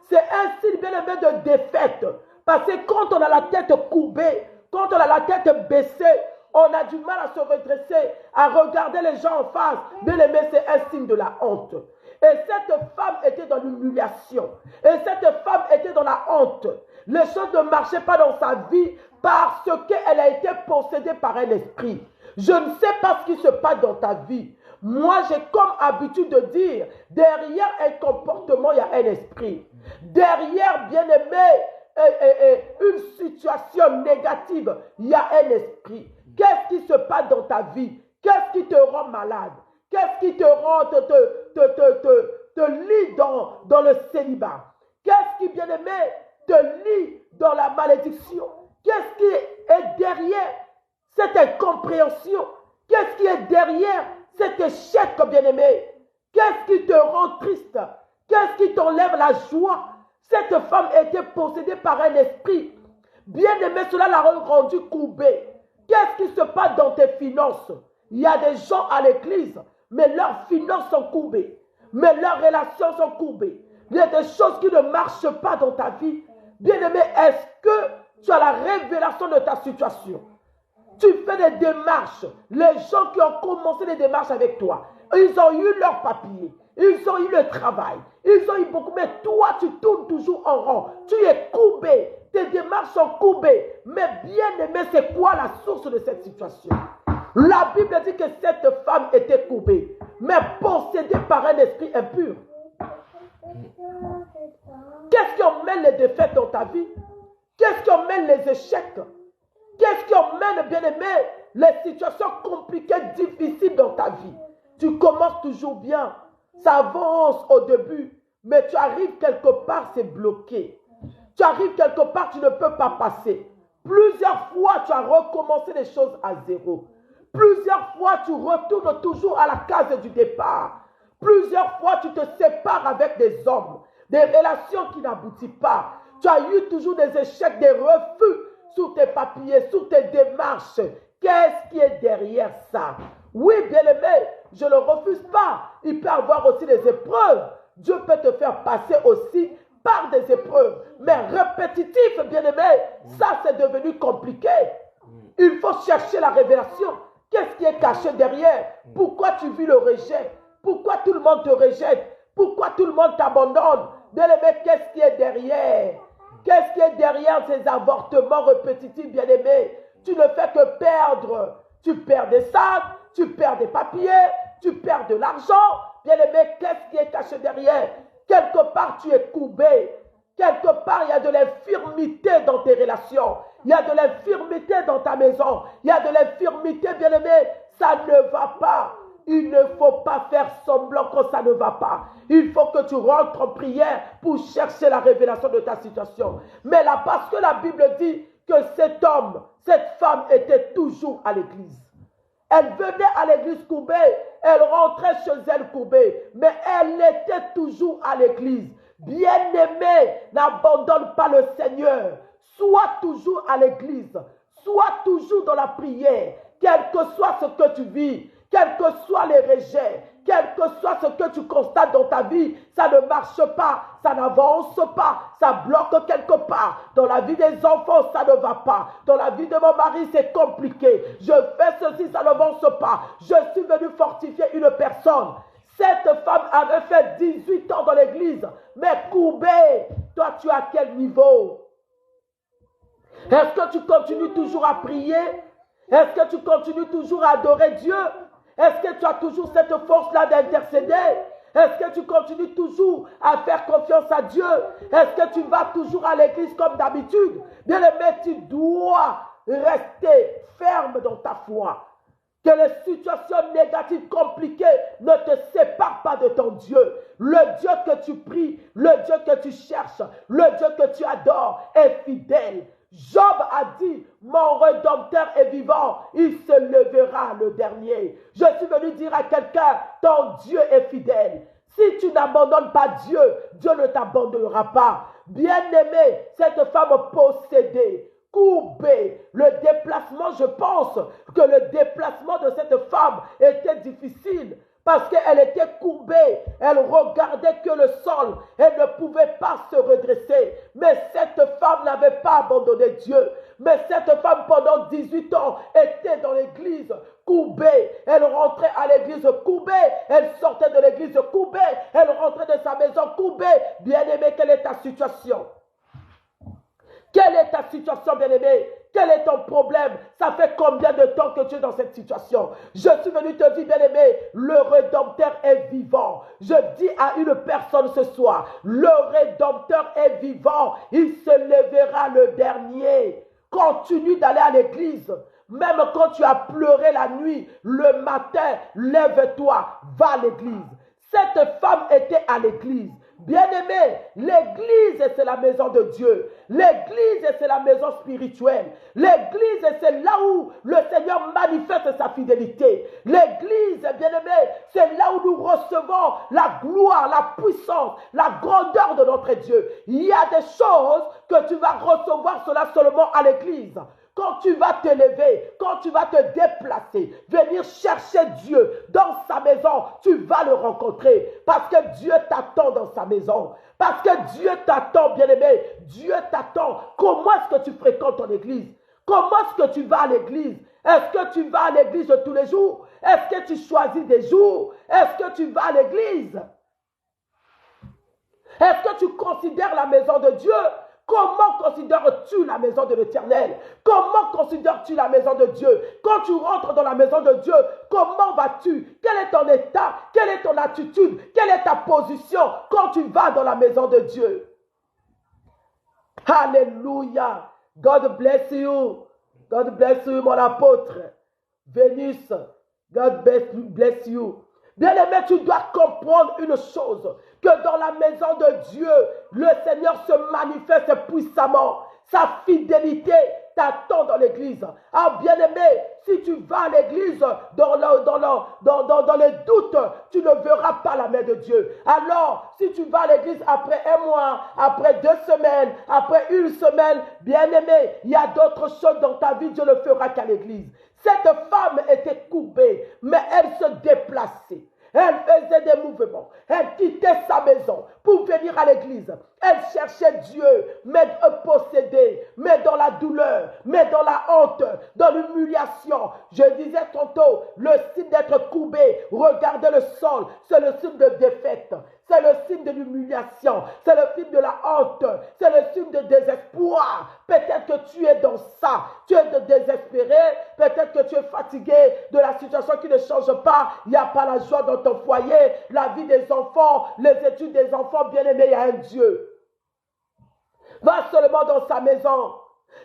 C'est un signe, bien aimé, de défaite. Parce que quand on a la tête courbée, quand on a la tête baissée, on a du mal à se redresser, à regarder les gens en face. Bien aimé, c'est un signe de la honte. Et cette femme était dans l'humiliation. Et cette femme était dans la honte. Les choses ne marchaient pas dans sa vie parce qu'elle a été possédée par un esprit. Je ne sais pas ce qui se passe dans ta vie. Moi, j'ai comme habitude de dire, derrière un comportement, il y a un esprit. Derrière, bien-aimé, une situation négative, il y a un esprit. Qu'est-ce qui se passe dans ta vie? Qu'est-ce qui te rend malade? Qu'est-ce qui te rend, te lie dans le célibat? Qu'est-ce qui, bien-aimé, te lie dans la malédiction? Qu'est-ce qui est derrière cette incompréhension? Qu'est-ce qui est derrière cet échec, bien-aimé? Qu'est-ce qui te rend triste? Qu'est-ce qui t'enlève la joie? Cette femme était possédée par un esprit. Bien-aimé, cela l'a rendue courbée. Qu'est-ce qui se passe dans tes finances? Il y a des gens à l'église, mais leurs finances sont courbées, mais leurs relations sont courbées. Il y a des choses qui ne marchent pas dans ta vie. Bien-aimé, est-ce que tu as la révélation de ta situation? Tu fais des démarches. Les gens qui ont commencé les démarches avec toi, ils ont eu leur papier, ils ont eu le travail, ils ont eu beaucoup. Mais toi, tu tournes toujours en rond. Tu es courbé. Tes démarches sont courbées. Mais bien aimé, c'est quoi la source de cette situation? La Bible dit que cette femme était courbée, mais possédée par un esprit impur. Qu'est-ce qui emmène les défaites dans ta vie? Qu'est-ce qui emmène les échecs? Qu'est-ce qui emmène, bien-aimé, les situations compliquées, difficiles dans ta vie? Tu commences toujours bien, ça avance au début, mais tu arrives quelque part, c'est bloqué. Tu arrives quelque part, tu ne peux pas passer. Plusieurs fois, tu as recommencé les choses à zéro. Plusieurs fois, tu retournes toujours à la case du départ. Plusieurs fois, tu te sépares avec des hommes, des relations qui n'aboutissent pas. Tu as eu toujours des échecs, des refus sur tes papiers, sur tes démarches. Qu'est-ce qui est derrière ça? Oui, bien-aimé, je ne le refuse pas. Il peut y avoir aussi des épreuves. Dieu peut te faire passer aussi par des épreuves. Mais répétitif, bien-aimé, ça c'est devenu compliqué. Il faut chercher la révélation. Qu'est-ce qui est caché derrière? Pourquoi tu vis le rejet? Pourquoi tout le monde te rejette? Pourquoi tout le monde t'abandonne? Bien-aimé, qu'est-ce qui est derrière? Qu'est-ce qui est derrière ces avortements répétitifs, bien-aimé? Tu ne fais que perdre. Tu perds des sacs, tu perds des papiers, tu perds de l'argent. Bien-aimé, qu'est-ce qui est caché derrière? Quelque part, tu es courbé. Quelque part, il y a de l'infirmité dans tes relations. Il y a de l'infirmité dans ta maison. Il y a de l'infirmité, bien-aimé. Ça ne va pas. Il ne faut pas faire semblant que ça ne va pas. Il faut que tu rentres en prière pour chercher la révélation de ta situation. Mais là, parce que la Bible dit que cet homme, cette femme était toujours à l'église. Elle venait à l'église courbée, elle rentrait chez elle courbée, mais elle était toujours à l'église. Bien-aimé, n'abandonne pas le Seigneur. Sois toujours à l'église. Sois toujours dans la prière. Quel que soit ce que tu vis, quels que soient les rejets, quel que soit ce que tu constates dans ta vie, ça ne marche pas, ça n'avance pas, ça bloque quelque part. Dans la vie des enfants, ça ne va pas. Dans la vie de mon mari, c'est compliqué. Je fais ceci, ça n'avance pas. Je suis venu fortifier une personne. Cette femme avait fait 18 ans dans l'église, mais courbée. Toi, tu es à quel niveau? Est-ce que tu continues toujours à prier? Est-ce que tu continues toujours à adorer Dieu? Est-ce que tu as toujours cette force-là d'intercéder? Est-ce que tu continues toujours à faire confiance à Dieu? Est-ce que tu vas toujours à l'église comme d'habitude? Bien-aimé, tu dois rester ferme dans ta foi. Que les situations négatives, compliquées ne te séparent pas de ton Dieu. Le Dieu que tu pries, le Dieu que tu cherches, le Dieu que tu adores est fidèle. Job a dit, mon Rédempteur est vivant, il se lèvera le dernier. Je suis venu dire à quelqu'un, ton Dieu est fidèle. Si tu n'abandonnes pas Dieu, Dieu ne t'abandonnera pas. Bien-aimé, cette femme possédée, courbée, le déplacement, je pense que le déplacement de cette femme était difficile. Parce qu'elle était courbée, elle regardait que le sol, elle ne pouvait pas se redresser. Mais cette femme n'avait pas abandonné Dieu. Mais cette femme, pendant 18 ans, était dans l'église courbée. Elle rentrait à l'église courbée, elle sortait de l'église courbée, elle rentrait de sa maison courbée. Bien-aimé, quelle est ta situation? Quelle est ta situation, bien-aimé? Quel est ton problème? Ça fait combien de temps que tu es dans cette situation? Je suis venu te dire, bien-aimé, le Rédempteur est vivant. Je dis à une personne ce soir, le Rédempteur est vivant. Il se lèvera le dernier. Continue d'aller à l'église. Même quand tu as pleuré la nuit, le matin, lève-toi, va à l'église. Cette femme était à l'église. Bien-aimé, l'église, c'est la maison de Dieu. L'église, c'est la maison spirituelle. L'église, c'est là où le Seigneur manifeste sa fidélité. L'église, bien-aimé, c'est là où nous recevons la gloire, la puissance, la grandeur de notre Dieu. Il y a des choses que tu vas recevoir cela seulement à l'église. quand tu vas te lever, quand tu vas te déplacer, venir chercher Dieu dans sa maison, tu vas le rencontrer parce que Dieu t'attend dans sa maison. Parce que Dieu t'attend, bien-aimé. Dieu t'attend. Comment est-ce que tu fréquentes ton église? Comment est-ce que tu vas à l'église? Est-ce que tu vas à l'église tous les jours? Est-ce que tu choisis des jours? Est-ce que tu vas à l'église? Est-ce que tu considères la maison de Dieu? Comment considères-tu la maison de l'Éternel? Comment considères-tu la maison de Dieu? Quand tu rentres dans la maison de Dieu, comment vas-tu? Quel est ton état? Quelle est ton attitude? Quelle est ta position quand tu vas dans la maison de Dieu? Alléluia. God bless you. God bless you, mon apôtre. Vénus. God bless you. Bien-aimé, tu dois comprendre une chose, que dans la maison de Dieu, le Seigneur se manifeste puissamment. Sa fidélité t'attend dans l'église. Ah, bien-aimé, si tu vas à l'église dans les doutes, tu ne verras pas la main de Dieu. Alors, si tu vas à l'église après un mois, après 2 semaines, après 1 semaine, bien-aimé, il y a d'autres choses dans ta vie, Dieu ne fera qu'à l'église. Cette femme était courbée, mais elle se déplaçait. Elle faisait des mouvements. Elle quittait sa maison pour venir à l'église. Elle cherchait Dieu, mais possédée, mais dans la douleur, mais dans la honte, dans l'humiliation. Je disais tantôt, le signe d'être courbé, regardez le sol, c'est le signe de défaite. C'est le signe de l'humiliation, c'est le signe de la honte, c'est le signe de désespoir. Peut-être que tu es dans ça, tu es désespéré, peut-être que tu es fatigué de la situation qui ne change pas. Il n'y a pas la joie dans ton foyer, la vie des enfants, les études des enfants, bien-aimés, il y a un Dieu. Va seulement dans sa maison,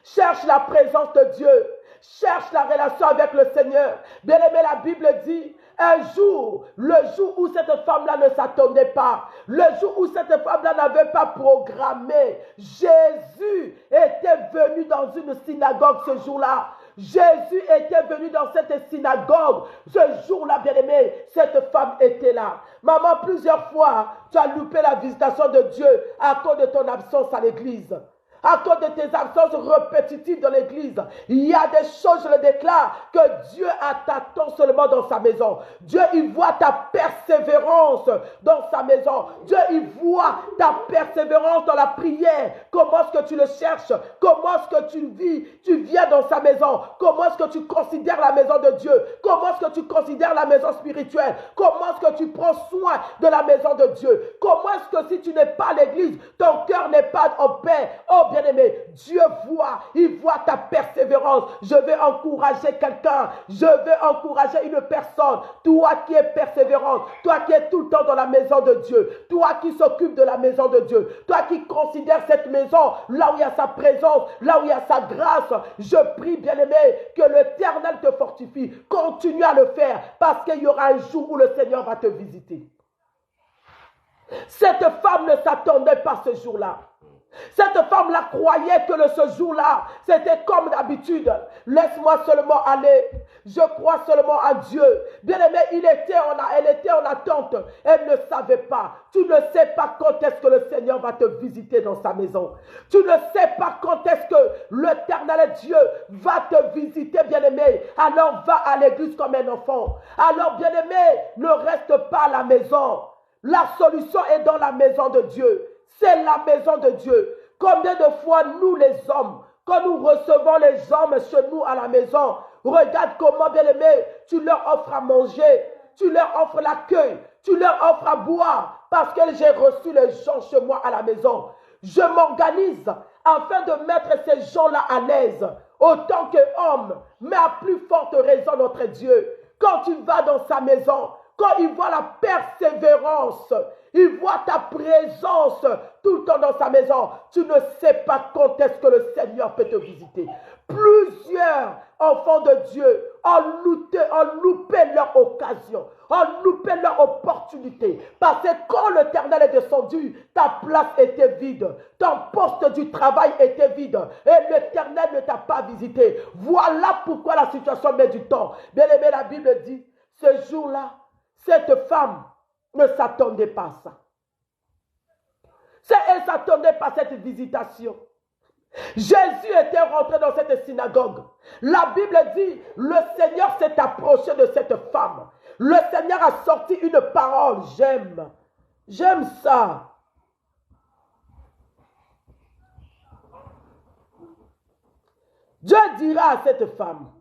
cherche la présence de Dieu, cherche la relation avec le Seigneur. Bien-aimé, la Bible dit, un jour, le jour où cette femme-là ne s'attendait pas, le jour où cette femme-là n'avait pas programmé, Jésus était venu dans une synagogue ce jour-là. Jésus était venu dans cette synagogue. Ce jour-là, bien-aimé, cette femme était là. Maman, plusieurs fois, tu as loupé la visitation de Dieu à cause de ton absence à l'église. À cause de tes absences répétitives dans l'église, il y a des choses, je le déclare, que Dieu t'attend seulement dans sa maison. Dieu, il voit ta persévérance dans sa maison. Dieu, il voit ta persévérance dans la prière. Comment est-ce que tu le cherches? Comment est-ce que tu vis? Tu viens dans sa maison. Comment est-ce que tu considères la maison de Dieu? Comment est-ce que tu considères la maison spirituelle? Comment est-ce que tu prends soin de la maison de Dieu? Comment est-ce que si tu n'es pas à l'église, ton cœur n'est pas en paix? Oh, bien-aimé, Dieu voit, il voit ta persévérance. Je vais encourager quelqu'un, je vais encourager une personne. Toi qui es persévérante, toi qui es tout le temps dans la maison de Dieu, toi qui s'occupe de la maison de Dieu, toi qui considères cette maison là où il y a sa présence, là où il y a sa grâce, je prie, bien-aimé, que l'Éternel te fortifie. Continue à le faire parce qu'il y aura un jour où le Seigneur va te visiter. Cette femme ne s'attendait pas ce jour-là. Cette femme-là croyait que ce jour-là, c'était comme d'habitude. Laisse-moi seulement aller. Je crois seulement à Dieu. Bien-aimé, elle était en attente. Elle ne savait pas. Tu ne sais pas quand est-ce que le Seigneur va te visiter dans sa maison. Tu ne sais pas quand est-ce que l'Éternel Dieu va te visiter, bien-aimé. Alors va à l'église comme un enfant. Alors, bien-aimé, ne reste pas à la maison. La solution est dans la maison de Dieu. C'est la maison de Dieu. Combien de fois nous les hommes, quand nous recevons les hommes chez nous à la maison, regarde comment, bien-aimé, tu leur offres à manger, tu leur offres l'accueil, tu leur offres à boire, parce que j'ai reçu les gens chez moi à la maison. Je m'organise afin de mettre ces gens-là à l'aise, autant qu'hommes, mais à plus forte raison notre Dieu. Quand tu vas dans sa maison, quand il voit la persévérance, il voit ta présence tout le temps dans sa maison, tu ne sais pas quand est-ce que le Seigneur peut te visiter. Plusieurs enfants de Dieu ont loupé leur occasion, ont loupé leur opportunité. Parce que quand l'Éternel est descendu, ta place était vide, ton poste du travail était vide et l'Éternel ne t'a pas visité. Voilà pourquoi la situation met du temps. Bien aimé, la Bible dit, ce jour-là, cette femme ne s'attendait pas à ça. Elle ne s'attendait pas à cette visitation. Jésus était rentré dans cette synagogue. La Bible dit, le Seigneur s'est approché de cette femme. Le Seigneur a sorti une parole. J'aime ça. Dieu dira à cette femme.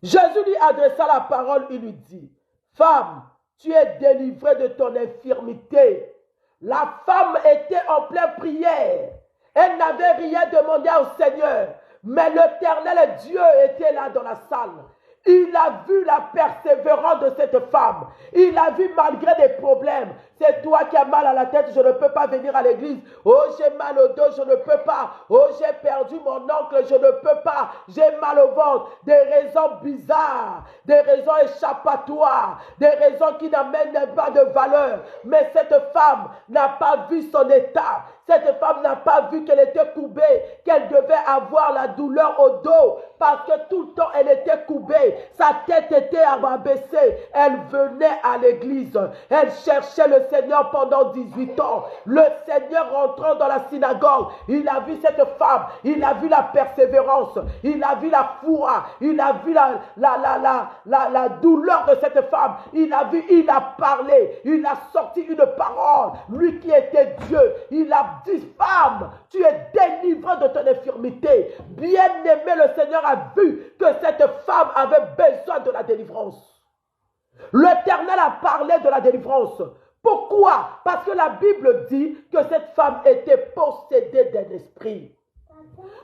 Jésus lui adressa la parole, il lui dit, femme, tu es délivrée de ton infirmité. La femme était en pleine prière. Elle n'avait rien demandé au Seigneur. Mais l'Éternel Dieu était là dans la salle. Il a vu la persévérance de cette femme. Il a vu malgré des problèmes. C'est toi qui as mal à la tête, je ne peux pas venir à l'église. Oh, j'ai mal au dos, je ne peux pas. Oh, j'ai perdu mon oncle, je ne peux pas. J'ai mal au ventre. Des raisons bizarres, des raisons échappatoires, des raisons qui n'amènent pas de valeur. Mais cette femme n'a pas vu son état. Cette femme n'a pas vu qu'elle était courbée, qu'elle devait avoir la douleur au dos, parce que tout le temps elle était courbée, sa tête était abaissée. Elle venait à l'église, elle cherchait le Seigneur pendant 18 ans. Le Seigneur rentrant dans la synagogue, il a vu cette femme, il a vu la persévérance, il a vu la foi, il a vu la douleur de cette femme, il a vu, il a parlé, il a sorti une parole, lui qui était Dieu, il a dit, femme, tu es délivrée de ton infirmité. Bien-aimé, le Seigneur a vu que cette femme avait besoin de la délivrance. L'Éternel a parlé de la délivrance. Pourquoi? Parce que la Bible dit que cette femme était possédée d'un esprit.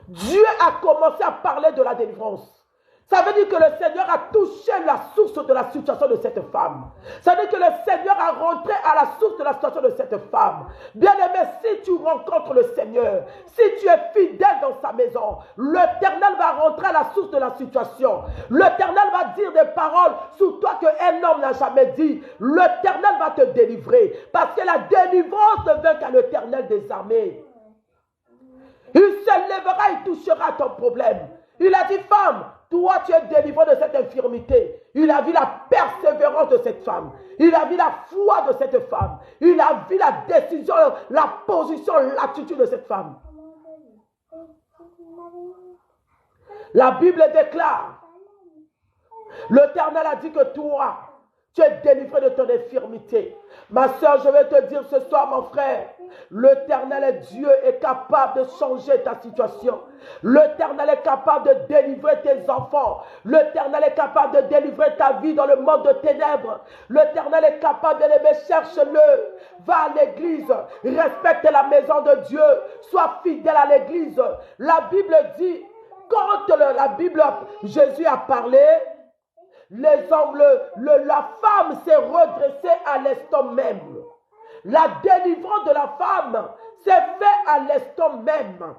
Dieu a commencé à parler de la délivrance. Ça veut dire que le Seigneur a touché la source de la situation de cette femme. Ça veut dire que le Seigneur a rentré à la source de la situation de cette femme. Bien-aimé, si tu rencontres le Seigneur, si tu es fidèle dans sa maison, l'Éternel va rentrer à la source de la situation. L'Éternel va dire des paroles sur toi qu'un homme n'a jamais dit. L'Éternel va te délivrer. Parce que la délivrance ne vient qu'à l'Éternel des armées. Il se lèvera, il touchera ton problème. Il a dit, femme, toi tu es délivré de cette infirmité. Il a vu la persévérance de cette femme. Il a vu la foi de cette femme. Il a vu la décision, la position, l'attitude de cette femme. La Bible déclare, l'Éternel a dit que toi, tu es délivré de ton infirmité. Ma soeur, je vais te dire ce soir, mon frère, l'Éternel Dieu est capable de changer ta situation. L'Éternel est capable de délivrer tes enfants. L'Éternel est capable de délivrer ta vie dans le monde de ténèbres. L'Éternel est capable de l'aimer, cherche-le. Va à l'église, respecte la maison de Dieu, sois fidèle à l'église. La Bible dit, quand Jésus a parlé, la femme s'est redressée à l'instant même. La délivrance de la femme s'est faite à l'instant même.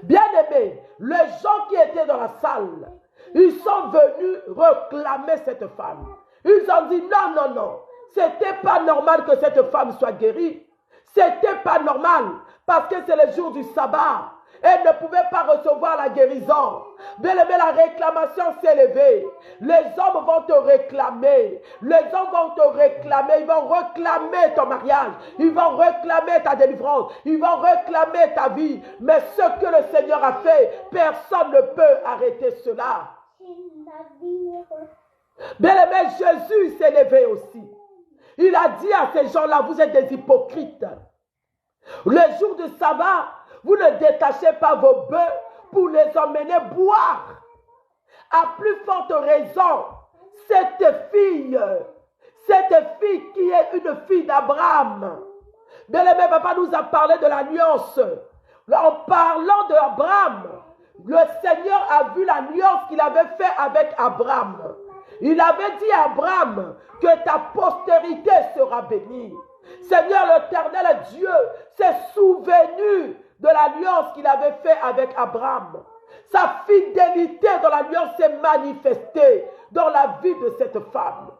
Bien-aimés, les gens qui étaient dans la salle, ils sont venus réclamer cette femme. Ils ont dit non. C'était pas normal que cette femme soit guérie. C'était pas normal parce que c'est le jour du sabbat. Elle ne pouvait pas recevoir la guérison. Bien-aimé, la réclamation s'est élevée. Les hommes vont te réclamer. Les hommes vont te réclamer. Ils vont réclamer ton mariage. Ils vont réclamer ta délivrance. Ils vont réclamer ta vie. Mais ce que le Seigneur a fait, personne ne peut arrêter cela. Bien-aimé, Jésus s'est levé aussi. Il a dit à ces gens-là, vous êtes des hypocrites. Le jour du sabbat, vous ne détachez pas vos bœufs pour les emmener boire. À plus forte raison, cette fille qui est une fille d'Abraham. Bien-aimé, papa nous a parlé de la nuance. En parlant d'Abraham, le Seigneur a vu la nuance qu'il avait fait avec Abraham. Il avait dit à Abraham que ta postérité sera bénie. Seigneur, l'Éternel Dieu s'est souvenu de l'alliance qu'il avait fait avec Abraham. Sa fidélité dans l'alliance s'est manifestée dans la vie de cette femme.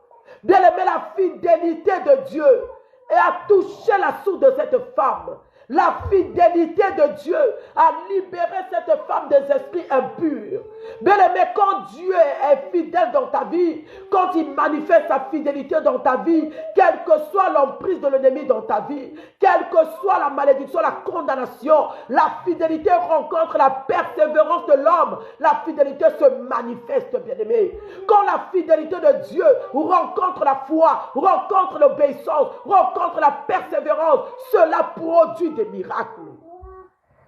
Bien-aimé, la fidélité de Dieu a touché la source de cette femme. La fidélité de Dieu a libéré cette femme des esprits impurs. Bien-aimé, quand Dieu est fidèle dans ta vie, quand il manifeste sa fidélité dans ta vie, quelle que soit l'emprise de l'ennemi dans ta vie, quelle que soit la malédiction, la condamnation, la fidélité rencontre la persévérance de l'homme. La fidélité se manifeste, bien-aimé. Quand la fidélité de Dieu rencontre la foi, rencontre l'obéissance, rencontre la persévérance, cela produit des miracles.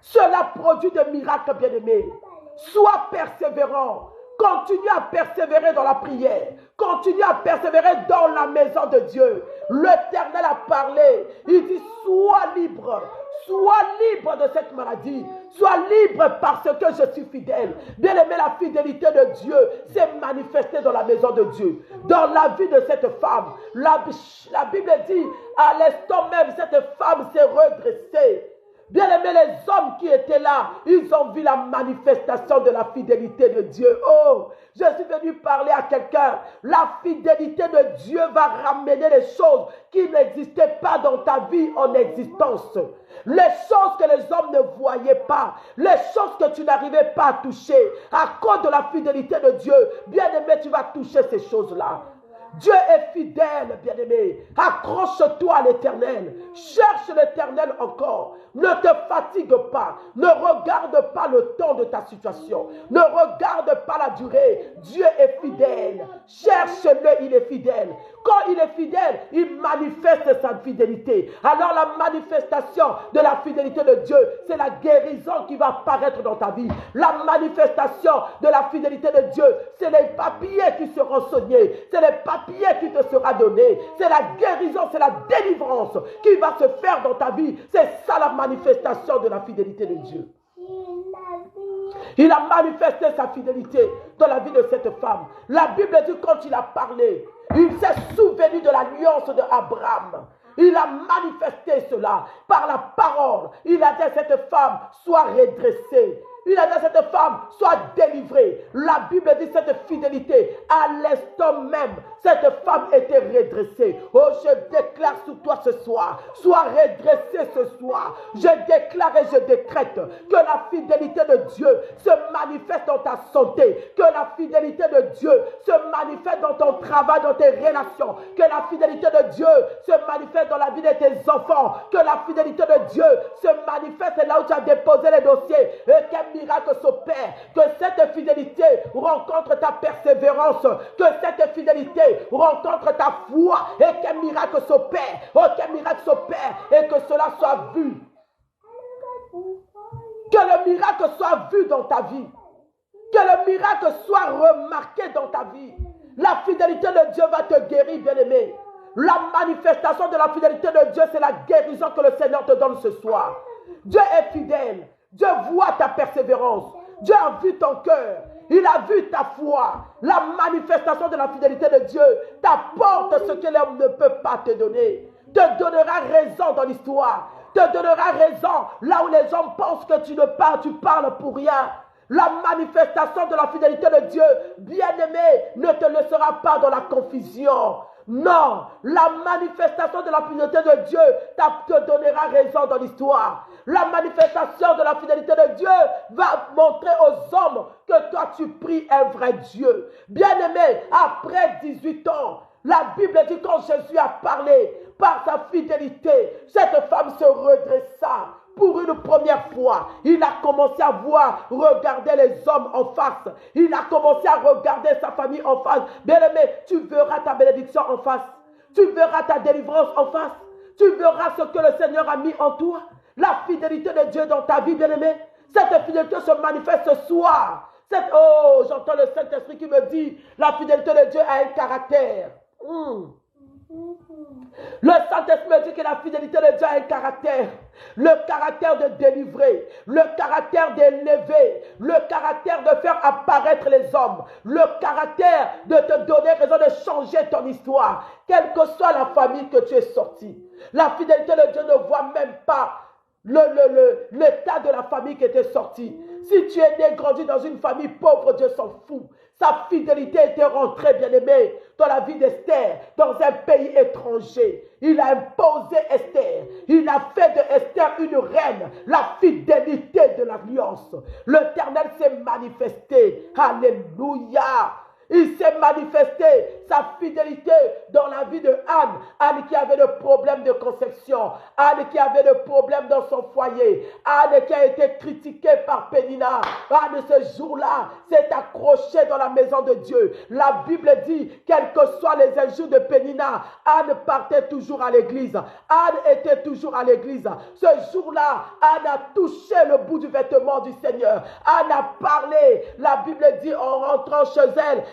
Cela produit des miracles, bien-aimé. Sois persévérant. Continue à persévérer dans la prière. Continue à persévérer dans la maison de Dieu. L'Éternel a parlé. Il dit, sois libre. Sois libre de cette maladie. Sois libre parce que je suis fidèle. Bien-aimé, la fidélité de Dieu s'est manifestée dans la maison de Dieu. Dans la vie de cette femme. La Bible dit, à l'instant même, cette femme s'est redressée. Bien-aimés, les hommes qui étaient là, ils ont vu la manifestation de la fidélité de Dieu. Oh, je suis venu parler à quelqu'un. La fidélité de Dieu va ramener les choses qui n'existaient pas dans ta vie en existence. Les choses que les hommes ne voyaient pas, les choses que tu n'arrivais pas à toucher, à cause de la fidélité de Dieu, bien-aimé, tu vas toucher ces choses-là. Dieu est fidèle, bien-aimé. Accroche-toi à l'Éternel. Cherche l'Éternel encore. Ne te fatigue pas. Ne regarde pas le temps de ta situation. Ne regarde pas la durée. Dieu est fidèle. Cherche-le, il est fidèle. Quand il est fidèle, il manifeste sa fidélité. Alors la manifestation de la fidélité de Dieu, c'est la guérison qui va apparaître dans ta vie. La manifestation de la fidélité de Dieu, c'est les papiers qui seront soignés. C'est les papiers qui te sera donné. C'est la guérison, c'est la délivrance qui va se faire dans ta vie. C'est ça la manifestation de la fidélité de Dieu. Il a manifesté sa fidélité dans la vie de cette femme. La Bible dit quand il a parlé, il s'est souvenu de l'alliance d'Abraham. Il a manifesté cela par la parole. Il a dit à cette femme, sois redressée. Il a dit à cette femme, sois délivrée. La Bible dit cette fidélité. À l'instant même, cette femme était redressée. Oh, je déclare sur toi ce soir, sois redressée ce soir. Je déclare et je décrète que la fidélité de Dieu se manifeste dans ta santé. Que la fidélité de Dieu se manifeste dans ton travail, dans tes relations. Que la fidélité de Dieu se manifeste dans la vie de tes enfants. Que la fidélité de Dieu se manifeste là où tu as déposé les dossiers. Et qu'un miracle s'opère. Que cette fidélité rencontre ta persévérance. Que cette fidélité rencontre ta foi. Et qu'un miracle s'opère. Oh, qu'un miracle s'opère. Et que cela soit vu. Que le miracle soit vu dans ta vie. Que le miracle soit remarqué dans ta vie. La fidélité de Dieu va te guérir, bien-aimé. La manifestation de la fidélité de Dieu, c'est la guérison que le Seigneur te donne ce soir. Dieu est fidèle. Dieu voit ta persévérance. Dieu a vu ton cœur. Il a vu ta foi. La manifestation de la fidélité de Dieu t'apporte ce que l'homme ne peut pas te donner. Te donnera raison dans l'histoire. Te donnera raison là où les hommes pensent que tu parles pour rien. La manifestation de la fidélité de Dieu, bien-aimé, ne te laissera pas dans la confusion. Non, la manifestation de la fidélité de Dieu te donnera raison dans l'histoire. La manifestation de la fidélité de Dieu va montrer aux hommes que toi tu pries un vrai Dieu. Bien-aimé, après 18 ans, la Bible dit quand Jésus a parlé, par sa fidélité, cette femme se redressa. Pour une première fois, il a commencé à regarder les hommes en face. Il a commencé à regarder sa famille en face. Bien-aimé, tu verras ta bénédiction en face. Tu verras ta délivrance en face. Tu verras ce que le Seigneur a mis en toi. La fidélité de Dieu dans ta vie, bien-aimé. Cette fidélité se manifeste ce soir. Oh, j'entends le Saint-Esprit qui me dit, la fidélité de Dieu a un caractère. Le Saint-Esprit me dit que la fidélité de Dieu a un caractère. Le caractère de délivrer, le caractère d'élever, le caractère de faire apparaître les hommes, le caractère de te donner raison de changer ton histoire, quelle que soit la famille que tu es sorti. La fidélité de Dieu ne voit même pas l'état de la famille qui était sortie. Si tu es né, grandi dans une famille pauvre, Dieu s'en fout. Sa fidélité était rentrée, bien-aimé, dans la vie d'Esther, dans un pays étranger. Il a imposé Esther. Il a fait de Esther une reine. La fidélité de l'alliance. L'Éternel s'est manifesté. Alléluia. Il s'est manifesté sa fidélité dans la vie de Anne. Anne qui avait le problème de conception. Anne qui avait le problème dans son foyer. Anne qui a été critiquée par Pénina. Anne ce jour-là s'est accrochée dans la maison de Dieu. La Bible dit, quels que soient les injures de Pénina, Anne partait toujours à l'église. Anne était toujours à l'église. Ce jour-là, Anne a touché le bout du vêtement du Seigneur. Anne a parlé. La Bible dit, en rentrant chez elle,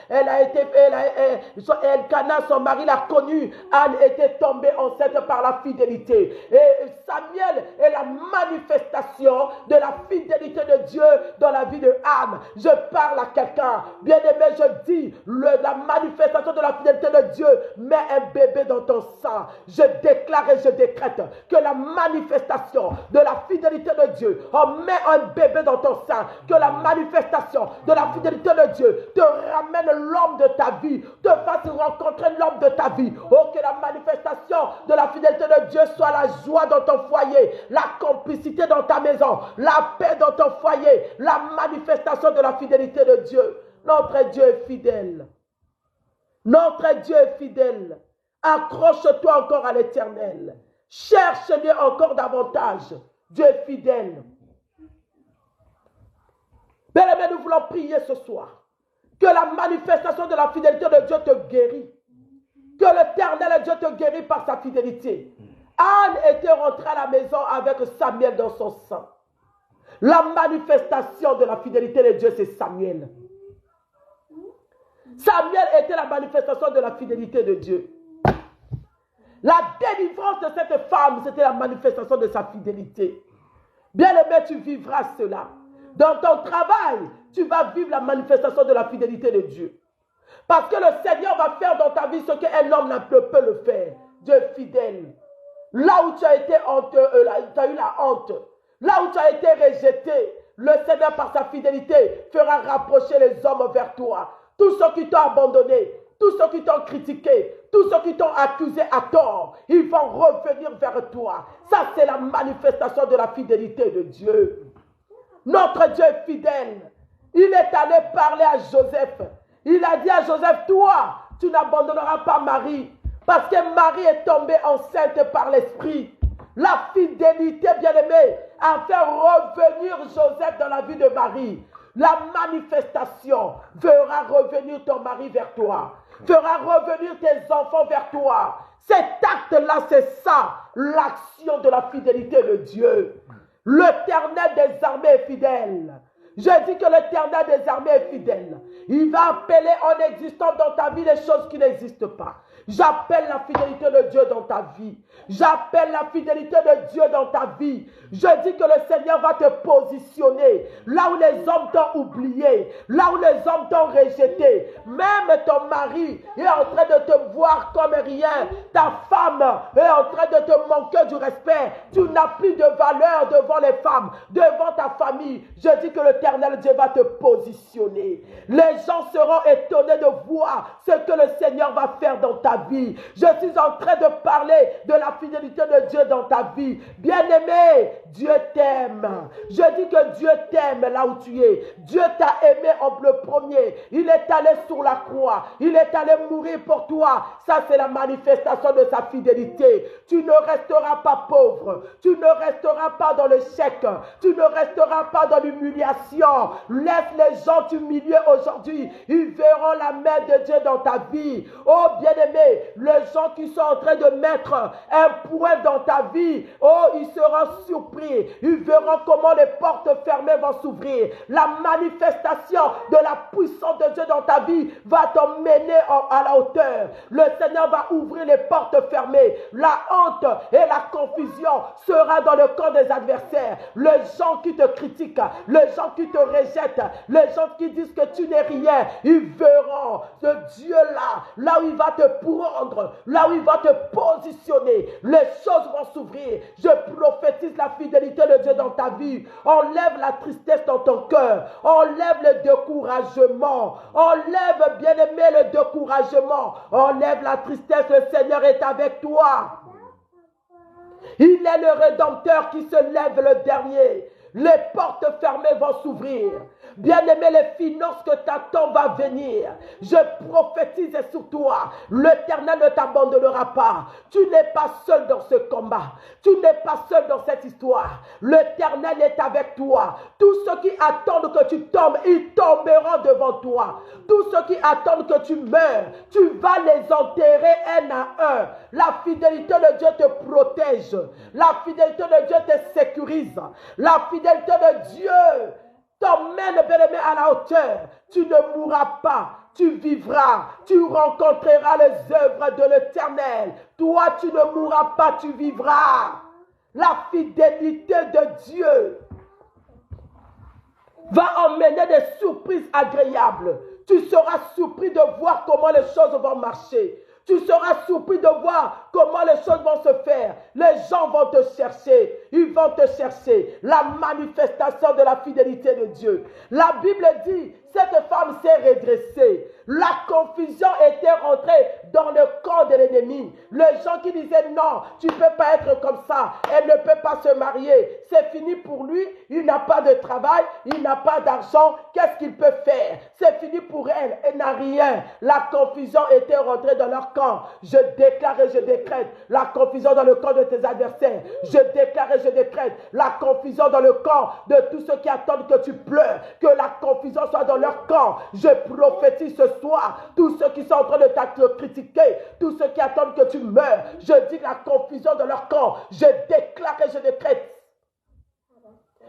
Elkana, son mari, l'a connue. Anne était tombée enceinte par la fidélité. Et Samuel est la manifestation de la fidélité de Dieu dans la vie de Anne. Je parle à quelqu'un. Bien-aimé, je dis, la manifestation de la fidélité de Dieu met un bébé dans ton sang. Je déclare et je décrète que la manifestation de la fidélité de Dieu met un bébé dans ton sang. Que la manifestation de la fidélité de Dieu te ramène l'homme de ta vie, te fasse rencontrer l'homme de ta vie. Oh, que la manifestation de la fidélité de Dieu soit la joie dans ton foyer, la complicité dans ta maison, la paix dans ton foyer, la manifestation de la fidélité de Dieu. Notre Dieu est fidèle. Notre Dieu est fidèle. Accroche-toi encore à l'Éternel. Cherche-le encore davantage. Dieu est fidèle. Bien-aimé, nous voulons prier ce soir. Que la manifestation de la fidélité de Dieu te guérit. Que l'Éternel Dieu te guérit par sa fidélité. Anne était rentrée à la maison avec Samuel dans son sang. La manifestation de la fidélité de Dieu, c'est Samuel. Samuel était la manifestation de la fidélité de Dieu. La délivrance de cette femme, c'était la manifestation de sa fidélité. Bien-aimé, tu vivras cela. Dans ton travail, tu vas vivre la manifestation de la fidélité de Dieu. Parce que le Seigneur va faire dans ta vie ce qu'un homme ne peut le faire. Dieu est fidèle. Là où tu as été honteux, tu as eu la honte. Là où tu as été rejeté, le Seigneur par sa fidélité fera rapprocher les hommes vers toi. Tous ceux qui t'ont abandonné, tous ceux qui t'ont critiqué, tous ceux qui t'ont accusé à tort, ils vont revenir vers toi. Ça, c'est la manifestation de la fidélité de Dieu. Notre Dieu est fidèle. Il est allé parler à Joseph. Il a dit à Joseph, toi, tu n'abandonneras pas Marie. Parce que Marie est tombée enceinte par l'Esprit. La fidélité, bien-aimée, a fait revenir Joseph dans la vie de Marie. La manifestation fera revenir ton mari vers toi. Fera revenir tes enfants vers toi. Cet acte-là, c'est ça, l'action de la fidélité de Dieu. L'Éternel des armées est fidèle. Je dis que l'Éternel des armées est fidèle. Il va appeler en existence dans ta vie les choses qui n'existent pas. J'appelle la fidélité de Dieu dans ta vie. J'appelle la fidélité de Dieu dans ta vie. Je dis que le Seigneur va te positionner là où les hommes t'ont oublié, là où les hommes t'ont rejeté. Même ton mari est en train de te voir comme rien. Ta femme est en train de te manquer du respect. Tu n'as plus de valeur devant les femmes, devant ta famille. Je dis que l'Éternel Dieu va te positionner. Les gens seront étonnés de voir ce que le Seigneur va faire dans ta vie. Je suis en train de parler de la fidélité de Dieu dans ta vie. Bien-aimé, Dieu t'aime. Je dis que Dieu t'aime là où tu es. Dieu t'a aimé en le premier. Il est allé sur la croix. Il est allé mourir pour toi. Ça, c'est la manifestation de sa fidélité. Tu ne resteras pas pauvre. Tu ne resteras pas dans le chèque. Tu ne resteras pas dans l'humiliation. Laisse les gens t'humilier aujourd'hui. Ils verront la main de Dieu dans ta vie. Oh, bien-aimé, les gens qui sont en train de mettre un point dans ta vie, oh, ils seront surpris. Ils verront comment les portes fermées vont s'ouvrir. La manifestation de la puissance de Dieu dans ta vie va t'emmener à la hauteur. Le Seigneur va ouvrir les portes fermées. La honte et la confusion sera dans le camp des adversaires. Les gens qui te critiquent, les gens qui te rejettent, les gens qui disent que tu n'es rien, prière, ils verront ce Dieu-là, là où il va te prendre, là où il va te positionner, les choses vont s'ouvrir. Je prophétise la fidélité de Dieu dans ta vie. Enlève la tristesse dans ton cœur, enlève le découragement, enlève, bien-aimé, le découragement, enlève la tristesse, le Seigneur est avec toi. Il est le Rédempteur qui se lève le dernier. Les portes fermées vont s'ouvrir. Bien-aimé, les finances que t'attends va venir. Je prophétise sur toi. L'Éternel ne t'abandonnera pas. Tu n'es pas seul dans ce combat. Tu n'es pas seul dans cette histoire. L'Éternel est avec toi. Tous ceux qui attendent que tu tombes, ils tomberont devant toi. Tous ceux qui attendent que tu meurs, tu vas les enterrer un à un. La fidélité de Dieu te protège. La fidélité de Dieu te sécurise. La fidélité de Dieu t'emmène, bien-aimé, à la hauteur. Tu ne mourras pas, tu vivras, tu rencontreras les œuvres de l'Éternel. Toi, tu ne mourras pas, tu vivras. La fidélité de Dieu va emmener des surprises agréables. Tu seras surpris de voir comment les choses vont marcher. Tu seras surpris de voir comment les choses vont se faire. Les gens vont te chercher. Ils vont te chercher. La manifestation de la fidélité de Dieu. La Bible dit, cette femme s'est redressée. La confusion était rentrée dans le corps de l'ennemi. Les gens qui disaient non, tu ne peux pas être comme ça. Elle ne peut pas se marier. C'est fini pour lui. Il n'a pas de travail. Il n'a pas d'argent. Qu'est-ce qu'il peut faire? C'est fini pour elle. Elle n'a rien. La confusion était rentrée dans leur camp. Je déclare et je décrète la confusion dans le camp de tes adversaires. Je déclare et je décrète la confusion dans le camp de tous ceux qui attendent que tu pleures. Que la confusion soit dans leur camp. Je prophétise ce soir, tous ceux qui sont en train de te critiquer, tous ceux qui attendent que tu meurs, je dis la confusion dans leur camp. Je déclare et je décrète.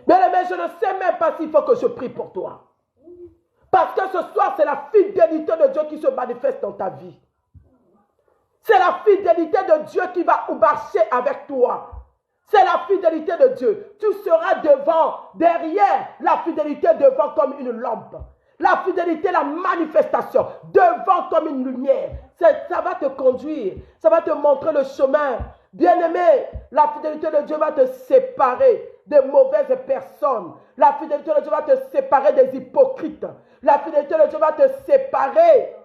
Mais je ne sais même pas s'il faut que je prie pour toi. Parce que ce soir, c'est la fidélité de Dieu qui se manifeste dans ta vie. C'est la fidélité de Dieu qui va marcher avec toi. C'est la fidélité de Dieu. Tu seras devant, derrière, la fidélité devant comme une lampe. La fidélité, la manifestation, devant comme une lumière. Ça va te conduire, ça va te montrer le chemin. Bien-aimé, la fidélité de Dieu va te séparer des mauvaises personnes. La fidélité de Dieu va te séparer des hypocrites. La fidélité de Dieu va te séparer.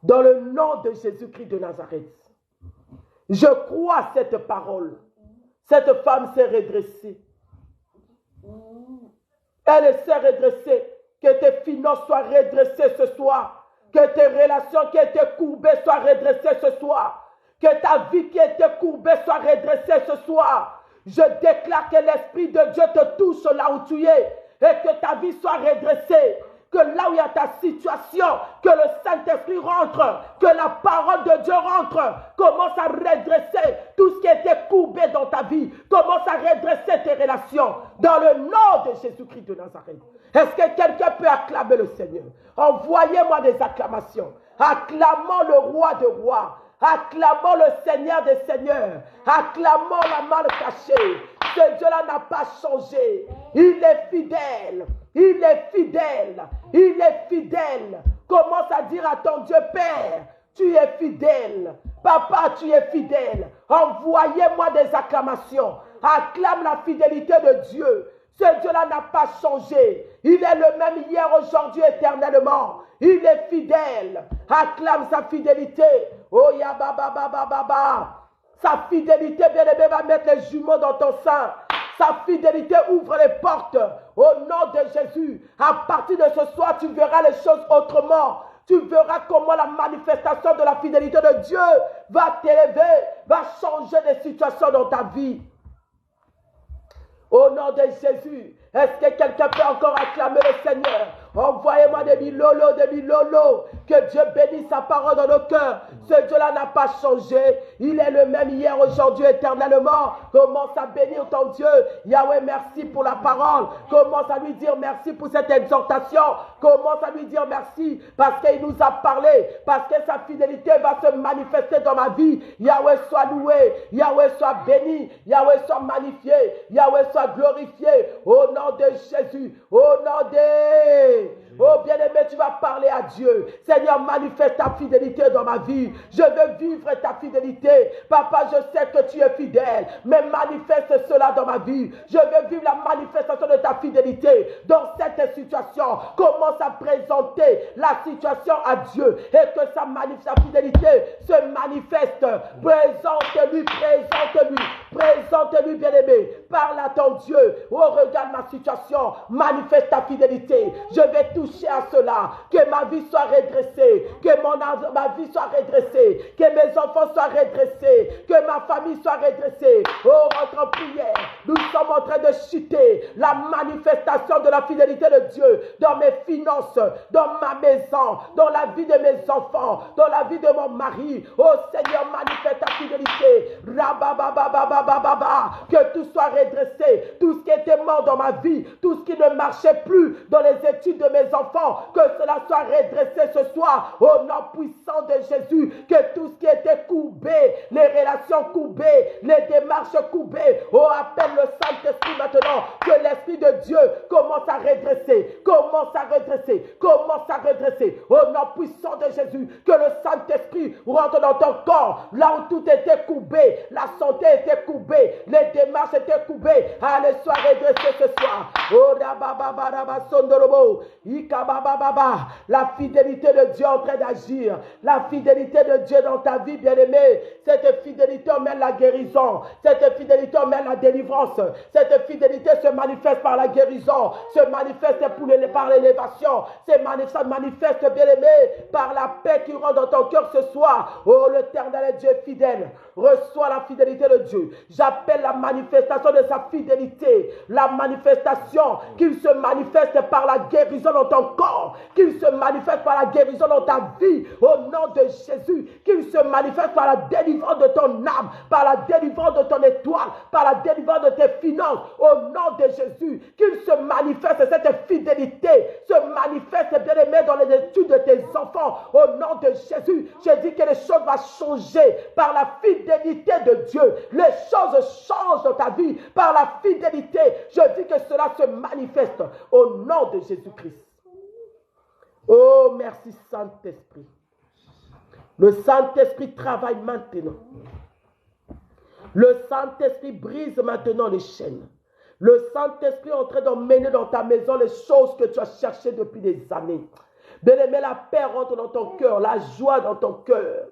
Dans le nom de Jésus-Christ de Nazareth. Je crois à cette parole. Cette femme s'est redressée. Elle s'est redressée. Que tes finances soient redressées ce soir. Que tes relations qui étaient courbées soient redressées ce soir. Que ta vie qui était courbée soit redressée ce soir. Je déclare que l'Esprit de Dieu te touche là où tu es. Et que ta vie soit redressée. Que là où il y a ta situation, que le Saint-Esprit rentre, que la parole de Dieu rentre, commence à redresser tout ce qui était courbé dans ta vie, commence à redresser tes relations, dans le nom de Jésus-Christ de Nazareth. Est-ce que quelqu'un peut acclamer le Seigneur? Envoyez-moi des acclamations. Acclamons le roi de rois. Acclamons le Seigneur des seigneurs. Acclamons la main cachée. Ce Dieu-là n'a pas changé. Il est fidèle. Il est fidèle. Il est fidèle. Commence à dire à ton Dieu, Père, tu es fidèle. Papa, tu es fidèle. Envoyez-moi des acclamations. Acclame la fidélité de Dieu. Ce Dieu-là n'a pas changé. Il est le même hier, aujourd'hui, éternellement. Il est fidèle. Acclame sa fidélité. Oh ya baba baba baba. Sa fidélité, bien-aimé, va mettre les jumeaux dans ton sein. Sa fidélité ouvre les portes. Au nom de Jésus. À partir de ce soir, tu verras les choses autrement. Tu verras comment la manifestation de la fidélité de Dieu va t'élever, va changer des situations dans ta vie. Au nom de Jésus, est-ce que quelqu'un peut encore acclamer le Seigneur? Envoyez-moi des milolo, des milolo. Que Dieu bénisse sa parole dans nos cœurs. Ce Dieu-là n'a pas changé. Il est le même hier, aujourd'hui, éternellement. Commence à bénir ton Dieu. Yahweh, merci pour la parole. Commence à lui dire merci pour cette exhortation. Commence à lui dire merci parce qu'il nous a parlé. Parce que sa fidélité va se manifester dans ma vie. Yahweh soit loué. Yahweh soit béni. Yahweh soit magnifié. Yahweh soit glorifié. Au nom de Jésus. Au nom de... Oh bien-aimé, tu vas parler à Dieu. Seigneur, manifeste ta fidélité dans ma vie. Je veux vivre ta fidélité. Papa, je sais que tu es fidèle, mais manifeste cela dans ma vie. Je veux vivre la manifestation de ta fidélité dans cette situation. Commence à présenter la situation à Dieu et que sa fidélité se manifeste. Présente-lui, présente-lui, présente-lui, bien-aimé. Parle à ton Dieu. Oh, regarde ma situation. Manifeste ta fidélité. Je vais toucher à cela, que ma vie soit redressée, que ma vie soit redressée, que mes enfants soient redressés, que ma famille soit redressée. Oh, rentre en prière. Nous sommes en train de chuter la manifestation de la fidélité de Dieu dans mes finances, dans ma maison, dans la vie de mes enfants, dans la vie de mon mari. Oh Seigneur, manifeste ta fidélité. Que tout soit redressé, tout ce qui était mort dans ma vie, tout ce qui ne marchait plus dans les études de mes enfants, que cela soit redressé ce soir au nom puissant de Jésus, que tout ce qui était courbé, les relations courbées, les démarches courbées, oh appelle le Saint-Esprit maintenant, que l'Esprit de Dieu commence à redresser, commence à redresser, commence à redresser au nom puissant de Jésus, que le Saint-Esprit rentre dans ton corps, là où tout était courbé, la santé était courbée, les démarches étaient courbées, allez soit redressé ce soir. Oh rababababasondorobo. La fidélité de Dieu en train d'agir. La fidélité de Dieu dans ta vie, bien-aimé. Cette fidélité emmène la guérison. Cette fidélité emmène la délivrance. Cette fidélité se manifeste par la guérison. Se manifeste par l'élévation. Se manifeste, bien-aimé, par la paix qui rentre dans ton cœur ce soir. Oh, l'Éternel est Dieu fidèle. Reçois la fidélité de Dieu. J'appelle la manifestation de sa fidélité. La manifestation qu'il se manifeste par la guérison dans ton corps, qu'il se manifeste par la guérison dans ta vie, au nom de Jésus, qu'il se manifeste par la délivrance de ton âme, par la délivrance de ton étoile, par la délivrance de tes finances, au nom de Jésus, qu'il se manifeste, cette fidélité se manifeste, bien-aimé, dans les études de tes enfants, au nom de Jésus. Je dis que les choses vont changer par la fidélité de Dieu. Les choses changent dans ta vie par la fidélité. Je dis que cela se manifeste au nom de Jésus-Christ. Oh, merci Saint-Esprit. Le Saint-Esprit travaille maintenant. Le Saint-Esprit brise maintenant les chaînes. Le Saint-Esprit est en train d'emmener dans ta maison les choses que tu as cherchées depuis des années. Bien-aimé, la paix rentre dans ton cœur, la joie dans ton cœur.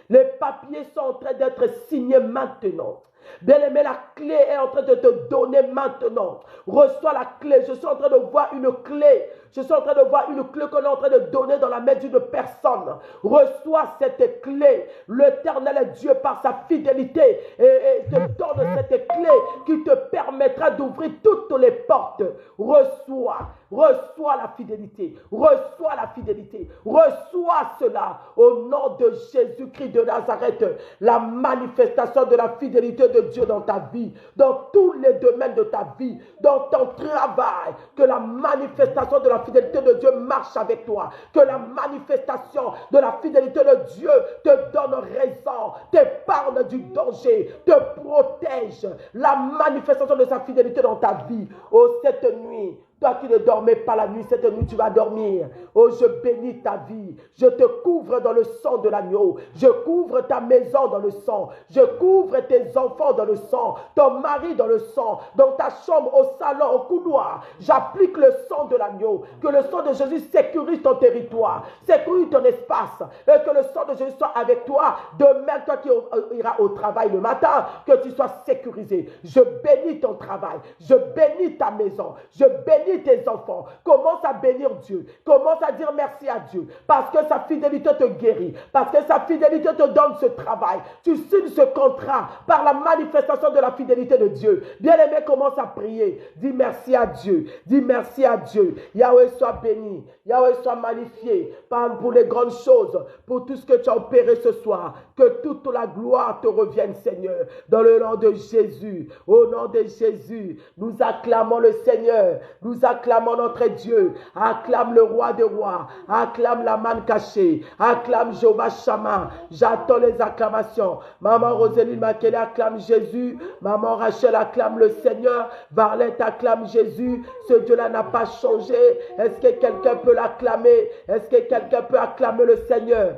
Les papiers sont en train d'être signés maintenant. Bien-aimé, la clé est en train de te donner maintenant. Reçois la clé. Je suis en train de voir une clé. Je suis en train de voir une clé qu'on est en train de donner dans la main d'une personne. Reçois cette clé. L'Éternel est Dieu par sa fidélité et te donne cette clé qui te permettra d'ouvrir toutes les portes. Reçois la fidélité. Reçois la fidélité. Reçois cela au nom de Jésus-Christ de Nazareth. La manifestation de la fidélité de Dieu dans ta vie, dans tous les domaines de ta vie, dans ton travail, que la manifestation de la fidélité de Dieu marche avec toi, que la manifestation de la fidélité de Dieu te donne raison, t'épargne du danger, te protège, la manifestation de sa fidélité dans ta vie. Oh, cette nuit, toi qui ne dormais pas la nuit, cette nuit tu vas dormir. Oh, je bénis ta vie. Je te couvre dans le sang de l'agneau. Je couvre ta maison dans le sang. Je couvre tes enfants dans le sang. Ton mari dans le sang. Dans ta chambre, au salon, au couloir. J'applique le sang de l'agneau. Que le sang de Jésus sécurise ton territoire. Sécurise ton espace. Et que le sang de Jésus soit avec toi. Demain, toi qui iras au travail le matin, que tu sois sécurisé. Je bénis ton travail. Je bénis ta maison. Je bénis bénis tes enfants. Commence à bénir Dieu. Commence à dire merci à Dieu. Parce que sa fidélité te guérit. Parce que sa fidélité te donne ce travail. Tu signes ce contrat par la manifestation de la fidélité de Dieu. Bien-aimé, commence à prier. Dis merci à Dieu. Dis merci à Dieu. Yahweh soit béni. Yahweh soit magnifié pour les grandes choses, pour tout ce que tu as opéré ce soir. Que toute la gloire te revienne, Seigneur. Dans le nom de Jésus. Au nom de Jésus, nous acclamons le Seigneur. Nous acclamons notre Dieu. Acclame le roi des rois. Acclame la manne cachée. Acclame Jéhovah Shammah. J'attends les acclamations. Maman Roséline Makele acclame Jésus. Maman Rachel acclame le Seigneur. Varlette acclame Jésus. Ce Dieu-là n'a pas changé. Est-ce que quelqu'un peut l'acclamer? Est-ce que quelqu'un peut acclamer le Seigneur?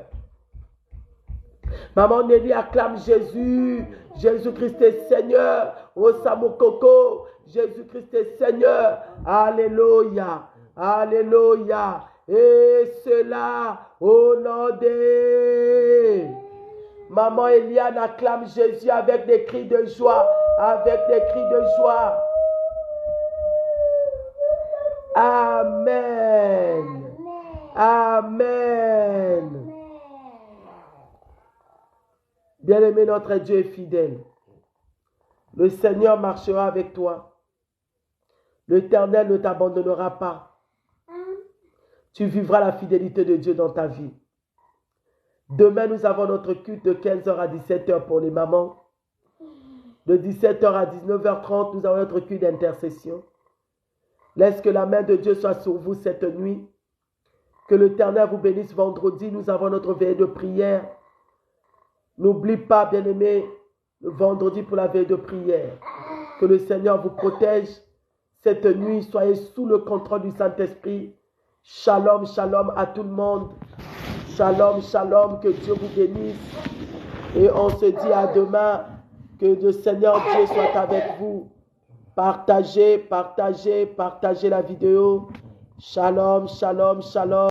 Maman Nelly acclame Jésus. Jésus-Christ est Seigneur. Osamu Koko. Jésus-Christ est Seigneur. Alléluia. Alléluia. Et cela au nom de... Maman Eliane acclame Jésus avec des cris de joie. Avec des cris de joie. Amen. Amen. Bien-aimé, notre Dieu est fidèle. Le Seigneur marchera avec toi. L'Éternel ne t'abandonnera pas. Tu vivras la fidélité de Dieu dans ta vie. Demain, nous avons notre culte de 15h à 17h pour les mamans. De 17h à 19h30, nous avons notre culte d'intercession. Laisse que la main de Dieu soit sur vous cette nuit. Que l'Éternel vous bénisse vendredi. Nous avons notre veillée de prière. N'oublie pas, bien-aimé, le vendredi pour la veille de prière. Que le Seigneur vous protège cette nuit. Soyez sous le contrôle du Saint-Esprit. Shalom, shalom à tout le monde. Shalom, shalom. Que Dieu vous bénisse. Et on se dit à demain. Que le Seigneur Dieu soit avec vous. Partagez, partagez, partagez la vidéo. Shalom, shalom, shalom.